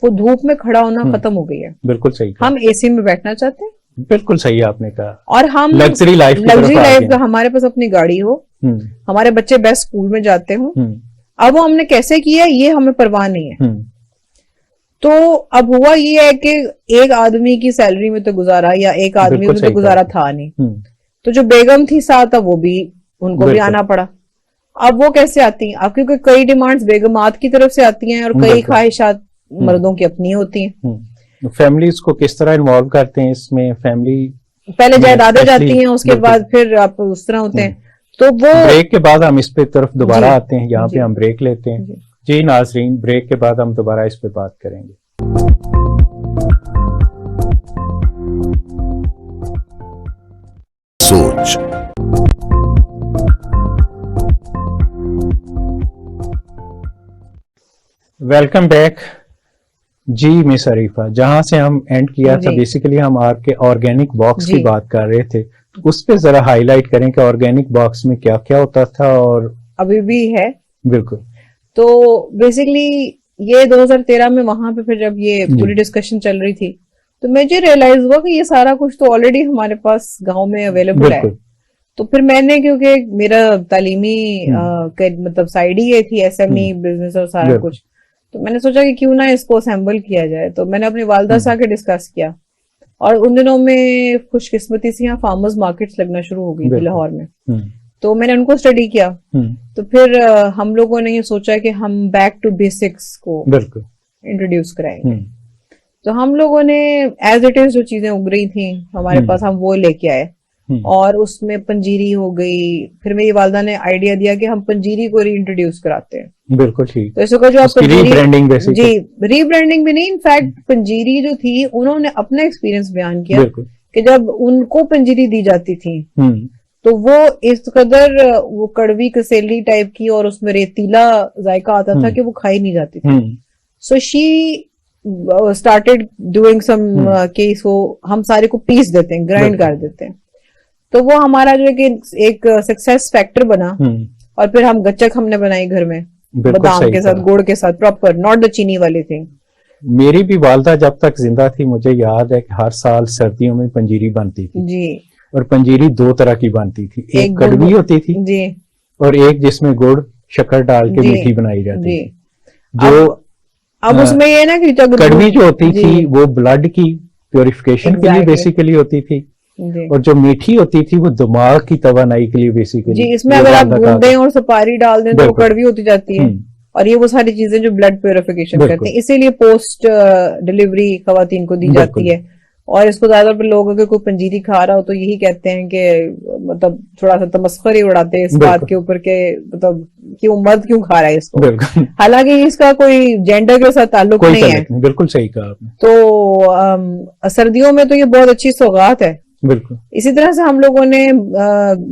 वो धूप में खड़ा होना खत्म हो गई है। बिल्कुल सही कहा, हम एसी में बैठना चाहते हैं बिल्कुल सही आपने कहा, और हम लग्जरी लाइफ का हमारे पास अपनी गाड़ी हो, हमारे बच्चे बेस्ट स्कूल में जाते हो। अब वो हमने कैसे किया ये हमें परवाह नहीं है। तो अब हुआ ये है कि एक आदमी की सैलरी में तो गुजारा या एक आदमी में तो गुजारा था नहीं, तो जो बेगम थी साथ अब वो भी उनको भी आना पड़ा। अब वो कैसे आती हैं? अब क्योंकि कई डिमांड्स बेगमात की तरफ से आती हैं और कई ख्वाहिशात मर्दों की अपनी होती हैं। फैमिलीज को किस तरह इन्वॉल्व करते हैं इसमें? फैमिली पहले जायदादें जाती हैं, उसके बाद फिर आप उस तरह होते हैं। तो वो ब्रेक के बाद हम इस पे तरफ दोबारा आते हैं, यहाँ पे हम ब्रेक लेते हैं। जी नाजरीन, ब्रेक के बाद हम दोबारा इस पे बात करेंगे। सोच वेलकम बैक जी मिस अरीफा। जहां से हम एंड किया था, बेसिकली हम आपके ऑर्गेनिक बॉक्स की बात कर रहे थे, तो उस पे जरा हाईलाइट करें कि ऑर्गेनिक बॉक्स में क्या क्या होता था और अभी भी है। बिल्कुल। तो बेसिकली ये 2013 में वहां पे फिर जब ये पूरी डिस्कशन चल रही थी, तो मुझे रियलाइज हुआ कि ये सारा कुछ तो ऑलरेडी हमारे पास गांव में अवेलेबल है। तो फिर मैंने, क्योंकि मेरा तालीमी मतलब साइड ही ये थी, SME बिजनेस और सारा कुछ, तो मैंने सोचा कि क्यों ना इसको असेंबल किया जाए। तो मैंने अपनी वालदा से आके डिस्कस किया, और उन दिनों में खुशकिस्मती से यहाँ फार्मर्स मार्केट्स लगना शुरू हो गई थी लाहौर में, तो मैंने उनको स्टडी किया। तो फिर हम लोगों ने ये सोचा कि हम बैक टू बेसिक्स को इंट्रोड्यूस कराएंगे। तो हम लोगों ने एज इट इज जो चीजें उग रही थी हमारे पास, हम वो लेके आए, और उसमें पंजीरी हो गई। फिर मेरी वालदा ने आइडिया दिया कि हम पंजीरी को रीइंट्रोड्यूस कराते हैं। बिल्कुल ठीक। तो इसको जो आप रीब्रांडिंग, जी रीब्रांडिंग भी नहीं, इनफैक्ट पंजीरी जो थी उन्होंने अपना एक्सपीरियंस बयान किया कि जब उनको पंजीरी दी जाती थी तो वो इस कदर वो कड़वी कसेली टाइप की और उसमें रेतीला जायका आता था कि वो खाई नहीं जाती थी। So she started doing some case, वो हम सारे को पीस देते हैं, ग्राइंड कर देते हैं। तो वो हमारा जो एक सक्सेस फैक्टर बना। और फिर हम गच्चक हमने बनाई घर में, बादाम के साथ, गुड़ के साथ, प्रॉपर, नॉट द चीनी वाली थिंग। मेरी भी वालदा जब तक जिंदा थी, मुझे याद है कि हर साल सर्दियों में पंजीरी बनती थी जी। और पंजीरी 2 तरह की बनती थी, एक कड़वी होती थी जी, और एक जिसमें गुड़ शक्कर डाल के मीठी बनाई जाती थी। जो अब उसमें ये ना कि कड़वी जो होती थी वो ब्लड की प्योरिफिकेशन के लिए बेसिकली होती थी, और जो मीठी होती थी वो दिमाग की तवानाई के लिए बेसिकली जी। इसमें अगर आप गूंदें और सुपारी डाल दें तो वो कड़वी होती जाती है, और ये वो सारी चीजें जो ब्लड प्योरिफिकेशन करती हैं, इसीलिए पोस्ट डिलीवरी खवातीन को दी जाती है। और इसको ज्यादातर पर लोग अगर कोई पंजीरी खा रहा हो तो यही कहते हैं कि मतलब थोड़ा सा तमस्खर ही उड़ाते हैं इस बात के ऊपर के, मतलब कि वो मर्द क्यों खा रहा है इसको, बिल्कुल हालांकि इसका कोई जेंडर के साथ ताल्लुक कोई नहीं है। ताल्लुक नहीं, बिल्कुल सही कहा आपने, तो सर्दियों में तो ये बहुत अच्छी सौगात है। बिल्कुल। इसी तरह से हम लोगों ने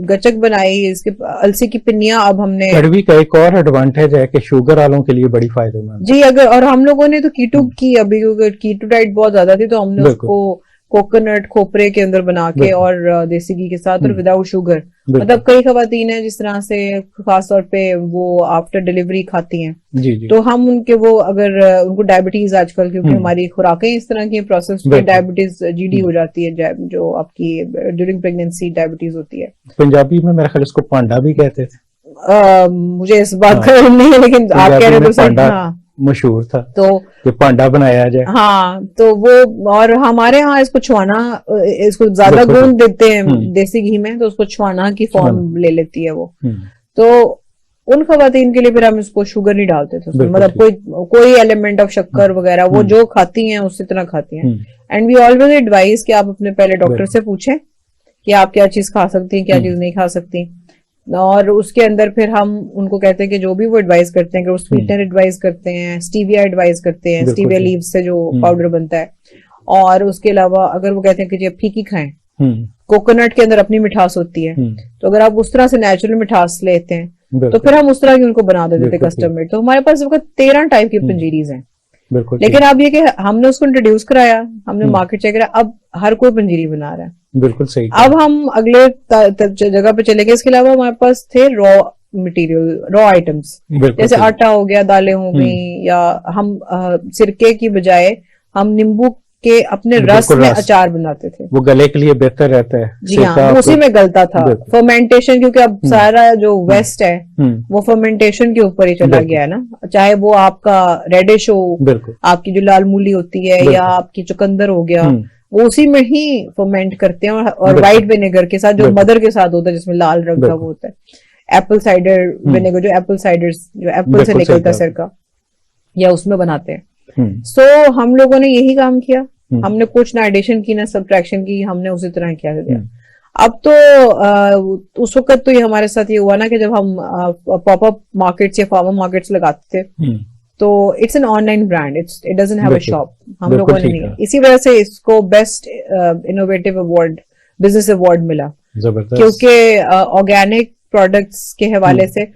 गचक बनाई, इसके अलसी की पिन्नियां अब हमने, कड़वी का एक और एडवांटेज है कि शुगर वालों के लिए बड़ी फायदेमंद जी अगर, और हम लोगों ने तो कीटो की, अभी क्योंकि कीटो डाइट बहुत ज्यादा थी तो हमने बिल्कुल। उसको कोकोनट खोपरे के अंदर बना के बिल्कुल। और देसी घी के साथ और विदाउट शुगर, बिल्कुल। मतलब कई खवातीन हैं जिस तरह से खासतौर पे वो आफ्टर डिलीवरी खाती हैं, जी जी, तो हम उनके वो अगर उनको डायबिटीज आजकल, क्योंकि हमारी खुराकें इस तरह की प्रोसेस में बिल्कुल। डायबिटीज जीडी हो जाती है, जो आपकी ड्यूरिंग प्रेगनेंसी डायबिटीज होती है। पंजाबी में मेरे ख्याल इसको पांडा भी कहते थे। मुझे इस बात हाँ। का इल्म नहीं है, लेकिन आप कह पंजाबी रहे में हो तो सही। पांडा हाँ, मशहूर था तो कि पांडा बनाया जाए। हाँ, तो वो, और हमारे यहाँ इसको छुआना, इसको ज्यादा बिल्कुल। गुण देते हैं देसी घी में, तो उसको छुआना की फॉर्म ले लेती है वो। तो उन खवातीन के लिए फिर हम इसको शुगर नहीं डालते थे उसमें, बिल्कुल मतलब कोई एलिमेंट ऑफ शक्कर वगैरह, वो जो खाती हैं उसी तरह खाती हैं। एंड वी ऑलवेज एडवाइज कि आप अपने पहले डॉक्टर से पूछें कि आप क्या चीज खा सकती हैं, क्या चीज नहीं खा सकती, और उसके अंदर फिर हम उनको कहते हैं कि जो भी वो एडवाइस करते हैं, कि वो स्वीटनर एडवाइस करते हैं, स्टीविया एडवाइस करते हैं, बिल्कुल स्टीविया सही। लीव्स से जो पाउडर बनता है, और उसके अलावा अगर वो कहते हैं कि जी आप फीकी खाएं, कोकोनट के अंदर अपनी मिठास होती है, तो अगर आप उस तरह से नेचुरल मिठास लेते हैं तो फिर हम उस तरह की उनको बना देते थे बिल्कुल कस्टम मेड। तो हमारे पास इस वक्त 13 टाइप की पंजीरीज हैं, बिल्कुल। लेकिन अब ये कि हमने उसको इंट्रोड्यूस कराया, हमने मार्केट चेक कराया, अब हर कोई पंजीरी बना रहा है। बिल्कुल सही। अब हम अगले जगह पे चले गए। इसके अलावा हमारे पास थे रॉ मटेरियल, रॉ आइटम्स, बिल्कुल जैसे सही। आटा हो गया, दालें हो गई, या हम सिरके की बजाय हम नींबू के अपने रस बिल्कुल में रस। अचार बनाते थे। वो गले के लिए बेहतर रहता है। जी सिरका हाँ, वो उसी आपको- में गलता था। बिल्कुल। फर्मेंटेशन, क्योंकि अब सारा जो वेस्ट है वो फर्मेंटेशन के ऊपर ही चला बिल्कुल। गया है ना, चाहे वो आपका रेडिश हो, बिल्कुल। आपकी जो लाल मूली होती है, बिल्कुल। या आपकी चुकंदर हो गया, हम्म। वो उसी में ही फर्मेंट करते हैं, और बिल्कुल। व्हाइट विनेगर के साथ, जो बिल्कुल। मदर के साथ होता है जिसमें लाल रंग का बिल्कुल। वो होता है, एप्पल साइडर विनेगर, जो एप्पल साइडर, जो एप्पल से बिल्कुल सही निकलता है कहा। सिरका, या उसमें बनाते हैं। हम्म। सो हम लोगों ने यही काम किया, हमने कुछ ना एडिशन की ना सब्ट्रैक्शन की, हमने उसी तरह किया दिया। अब तो उस वक्त तो ये हमारे साथ ये हुआ ना कि जब हम पॉपअप मार्केट्स या फार्मर मार्केट्स लगाते थे, तो it's an online brand, it doesn't have a बिल्कुल। शॉप, हम बिल्कुल लोगों ने ठीक नहीं, है। इसी वजह से इसको best innovative award, business award मिला, जबरदस्त। क्योंकि ऑर्गेनिक प्रोडक्ट्स के हवाले से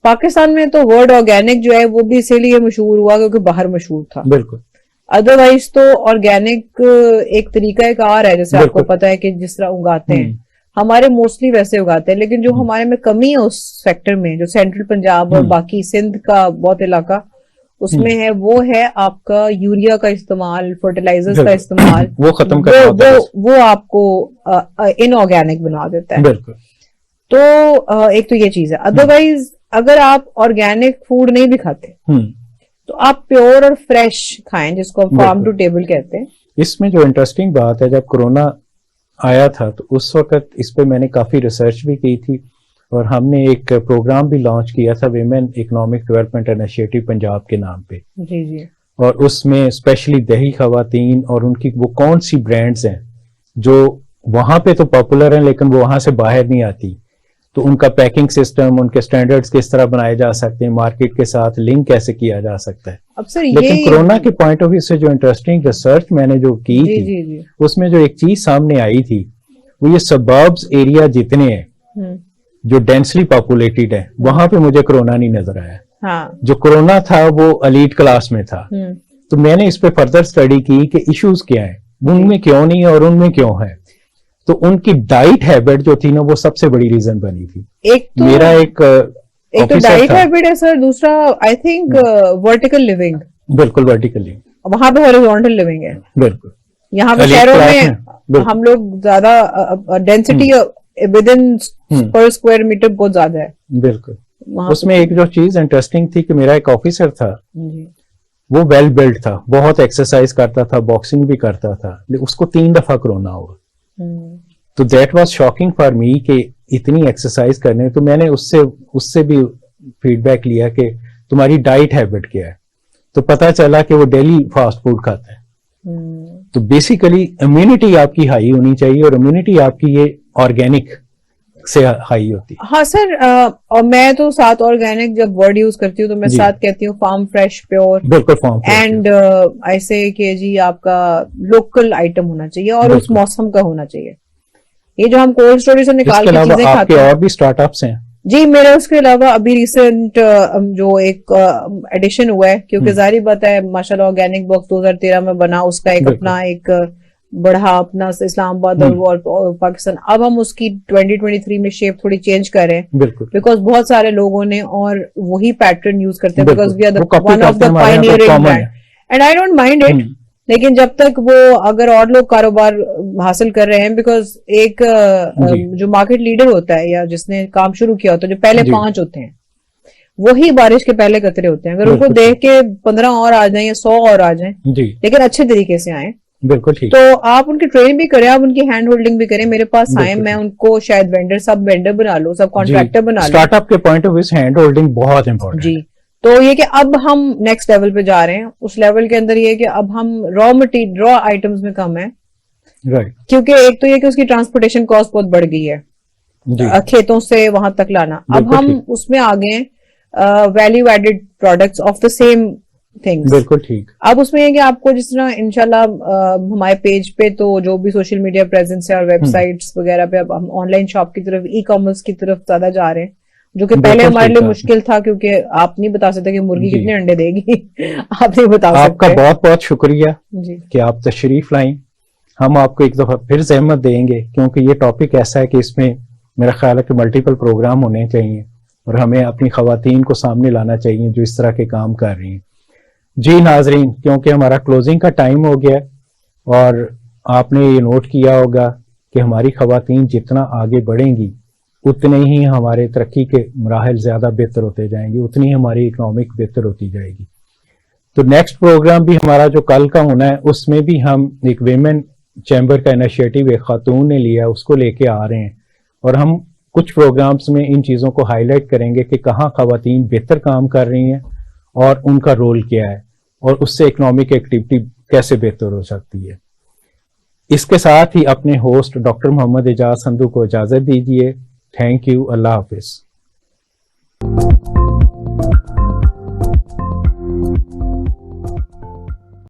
पाकिस्तान में तो वर्ड ऑर्गेनिक जो है वो भी इसीलिए मशहूर हुआ क्योंकि बाहर मशहूर था। बिल्कुल। अदरवाइज तो ऑर्गेनिक एक तरीका कार है, जैसे आपको बिल्कुल। पता है कि जिस तरह उगाते हैं हमारे मोस्टली वैसे उगाते हैं, लेकिन जो हमारे में कमी है उस सेक्टर में, जो सेंट्रल पंजाब और बाकी सिंध का बहुत इलाका उसमें है, वो है आपका यूरिया का इस्तेमाल, फर्टिलाइजर्स का बिल्कुल। इस्तेमाल, वो खत्म करना होता है बस। वो आपको इनऑर्गेनिक बना देता है। बिल्कुल। तो एक तो ये चीज है। अदरवाइज अगर आप ऑर्गेनिक फूड नहीं भी खाते तो आप प्योर और फ्रेश खाएं, जिसको हम फार्म टू टेबल कहते हैं। इसमें जो इंटरेस्टिंग बात है, जब कोरोना आया था तो उस वक्त इस पे मैंने काफी रिसर्च भी की थी, और हमने एक प्रोग्राम भी लॉन्च किया था, women economic development initiative Punjab के नाम पे, जी जी। और उसमें स्पेशली दही खवातीन और उनकी वो कौन सी ब्रांड्स हैं जो वहां पे तो पॉपुलर हैं लेकिन वो वहां से बाहर नहीं आती, तो उनका पैकिंग सिस्टम, उनके स्टैंडर्ड्स किस तरह बनाए जा सकते हैं, मार्केट के साथ लिंक कैसे किया जा सकता है। अब सर लेकिन ये कोरोना के पॉइंट ऑफ व्यू से जो इंटरेस्टिंग रिसर्च मैंने जो की जी थी, जी जी। उसमें जो एक चीज सामने आई थी वो ये सबर्ब्स एरिया जितने हैं जो डेंसली पॉपुलेटेड है, वहां पे मुझे कोरोना नहीं नजर आया। हाँ। जो कोरोना था वो एलीट क्लास में था। तो मैंने इस पे फर्दर स्टडी की कि इश्यूज क्या है, उनमें क्यों नहीं है और उनमें क्यों है। तो उनकी डाइट हैबिट जो थी ना, वो सबसे बड़ी रीजन बनी थी। एक तो मेरा एक तो ऑफिसर डाइट था, हैबिट है सर, दूसरा आई थिंक वर्टिकल लिविंग, बिल्कुल वर्टिकली, वहां पे हॉरिजॉन्टल लिविंग है। बिल्कुल यहाँ पे elite शहरों class में में, बिल्कुल। हम लोग ज्यादा डेंसिटी विद इन पर स्क्वायर मीटर बहुत ज्यादा है बिल्कुल। वहां उसमें एक जो चीज इंटरेस्टिंग थी कि मेरा एक ऑफिसर था, जी। वो वेल बिल्ड था, बहुत एक्सरसाइज करता था, बॉक्सिंग भी करता था, लेकिन उसको 3 दफा कोरोना हुआ। तो that was shocking for me कि इतनी एक्सरसाइज करने। तो मैंने उससे भी फीडबैक लिया कि तुम्हारी डाइट हैबिट क्या है, तो पता चला कि वो डेली फास्ट फूड खाता है। तो बेसिकली इम्यूनिटी आपकी हाई होनी चाहिए, और इम्यूनिटी आपकी ये ऑर्गेनिक से हाई होती है? हाँ सर, और मैं तो साथ ऑर्गेनिक जब वर्ड यूज करती हूँ तो मैं जी। साथ कहती हूँ फार्म फ्रेश प्योर बिल्कुल फॉर्म एंड ऐसे कि जी आपका लोकल आइटम होना चाहिए और उस बिल्कुल। मौसम का होना चाहिए। ये जो हम कोल्ड स्टोरेज से निकाल इसके के अलावा चीजें आपके खाते हैं और भी स्टार्टअप्स हैं? जी, मेरा उसके अलावा अभी रिसेंट जो एक एडिशन हुआ है, क्योंकि जाहिर बात है माशाल्लाह ऑर्गेनिक बॉक्स 2013 में बना, उसका एक बिल्कुल। अपना एक बढ़ा अपना इस्लामाबाद और पाकिस्तान। अब हम उसकी 2023 में शेप थोड़ी चेंज कर रहे हैं बिल्कुल बिकॉज बहुत सारे लोगों ने और वही पैटर्न यूज करते हैं बिकॉज वी आर वो copy वन ऑफ करते द हैं, हमारे यहाँ पे पायनियरिंग common ब्रांड है। And I don't mind it. लेकिन जब तक वो अगर और लोग कारोबार हासिल कर रहे हैं, बिकॉज एक जी। जो मार्केट लीडर होता है या जिसने काम शुरू किया होता है, जो पहले जी। 5 होते हैं वही बारिश के पहले कतरे होते हैं। अगर उनको बिल्कुल देख के 15 और आ जाए या 100 और आ जाए, जी लेकिन अच्छे तरीके से आए, बिल्कुल ठीक। तो आप उनकी ट्रेनिंग भी करें, आप उनकी हैंड होल्डिंग भी करें। मेरे पास आए, बिल्कुल मैं ठीक। उनको शायद वेंडर सब वेंडर बना लो, सब कॉन्ट्रैक्टर बना लो स्टार्टअप के पॉइंट ऑफ व्यू से हैंड होल्डिंग बहुत इंपॉर्टेंट जी। तो ये कि अब हम नेक्स्ट लेवल पे जा रहे हैं, उस लेवल के अंदर ये कि अब हम रॉ आइटम्स में कम है, है। राइट क्योंकि एक तो ये कि उसकी ट्रांसपोर्टेशन कॉस्ट बहुत बढ़ गई है जी खेतों से वहां तक लाना। अब बिल्कुल हम ठीक। उसमें आ गए value added products of the same things. बिल्कुल ठीक। अब उसमें ये कि आपको जिस तरह इंशाल्लाह हमारे पेज पे तो जो भी सोशल मीडिया प्रेजेंस है और वेबसाइट्स वगैरह पे अब हम ऑनलाइन शॉप की तरफ, ई कॉमर्स की तरफ ज्यादा जा रहे हैं, जो कि पहले बिल्कुल हमारे ठीक लिए है। मुश्किल था क्योंकि आप नहीं बता सकते कि मुर्गी जी। कितने अंडे देगी आप नहीं बता आपका सकते बहुत बहुत शुक्रिया जी। कि आप तशरीफ लाई। हम आपको एक दफा फिर जहमत देंगे क्योंकि ये टॉपिक ऐसा है कि इसमें मेरा ख्याल है कि मल्टीपल प्रोग्राम होने चाहिए और हमें अपनी खवातीन को सामने लाना चाहिए जो इस तरह के काम कर रही हैं। जी नाजरीन, क्योंकि हमारा क्लोजिंग का टाइम हो गया और आपने ये नोट किया होगा कि हमारी खवातीन जितना आगे बढ़ेंगी उतने ही हमारे तरक्की के मराहल ज्यादा बेहतर होते जाएंगे, उतनी ही हमारी इकोनॉमिक बेहतर होती जाएगी। तो नेक्स्ट प्रोग्राम भी हमारा जो कल का होना है उसमें भी हम एक वेमेन चैम्बर का इनिशिएटिव एक खातून ने लिया उसको लेके आ रहे हैं और हम कुछ प्रोग्राम्स में इन चीज़ों को हाईलाइट करेंगे कि कहाँ खवातीन बेहतर काम कर रही हैं और उनका रोल क्या है और उससे इकोनॉमिक एक्टिविटी कैसे बेहतर हो सकती है। इसके साथ ही अपने होस्ट डॉक्टर मोहम्मद एजाज संधू को इजाज़त दीजिए। Thank you. Allah Hafiz.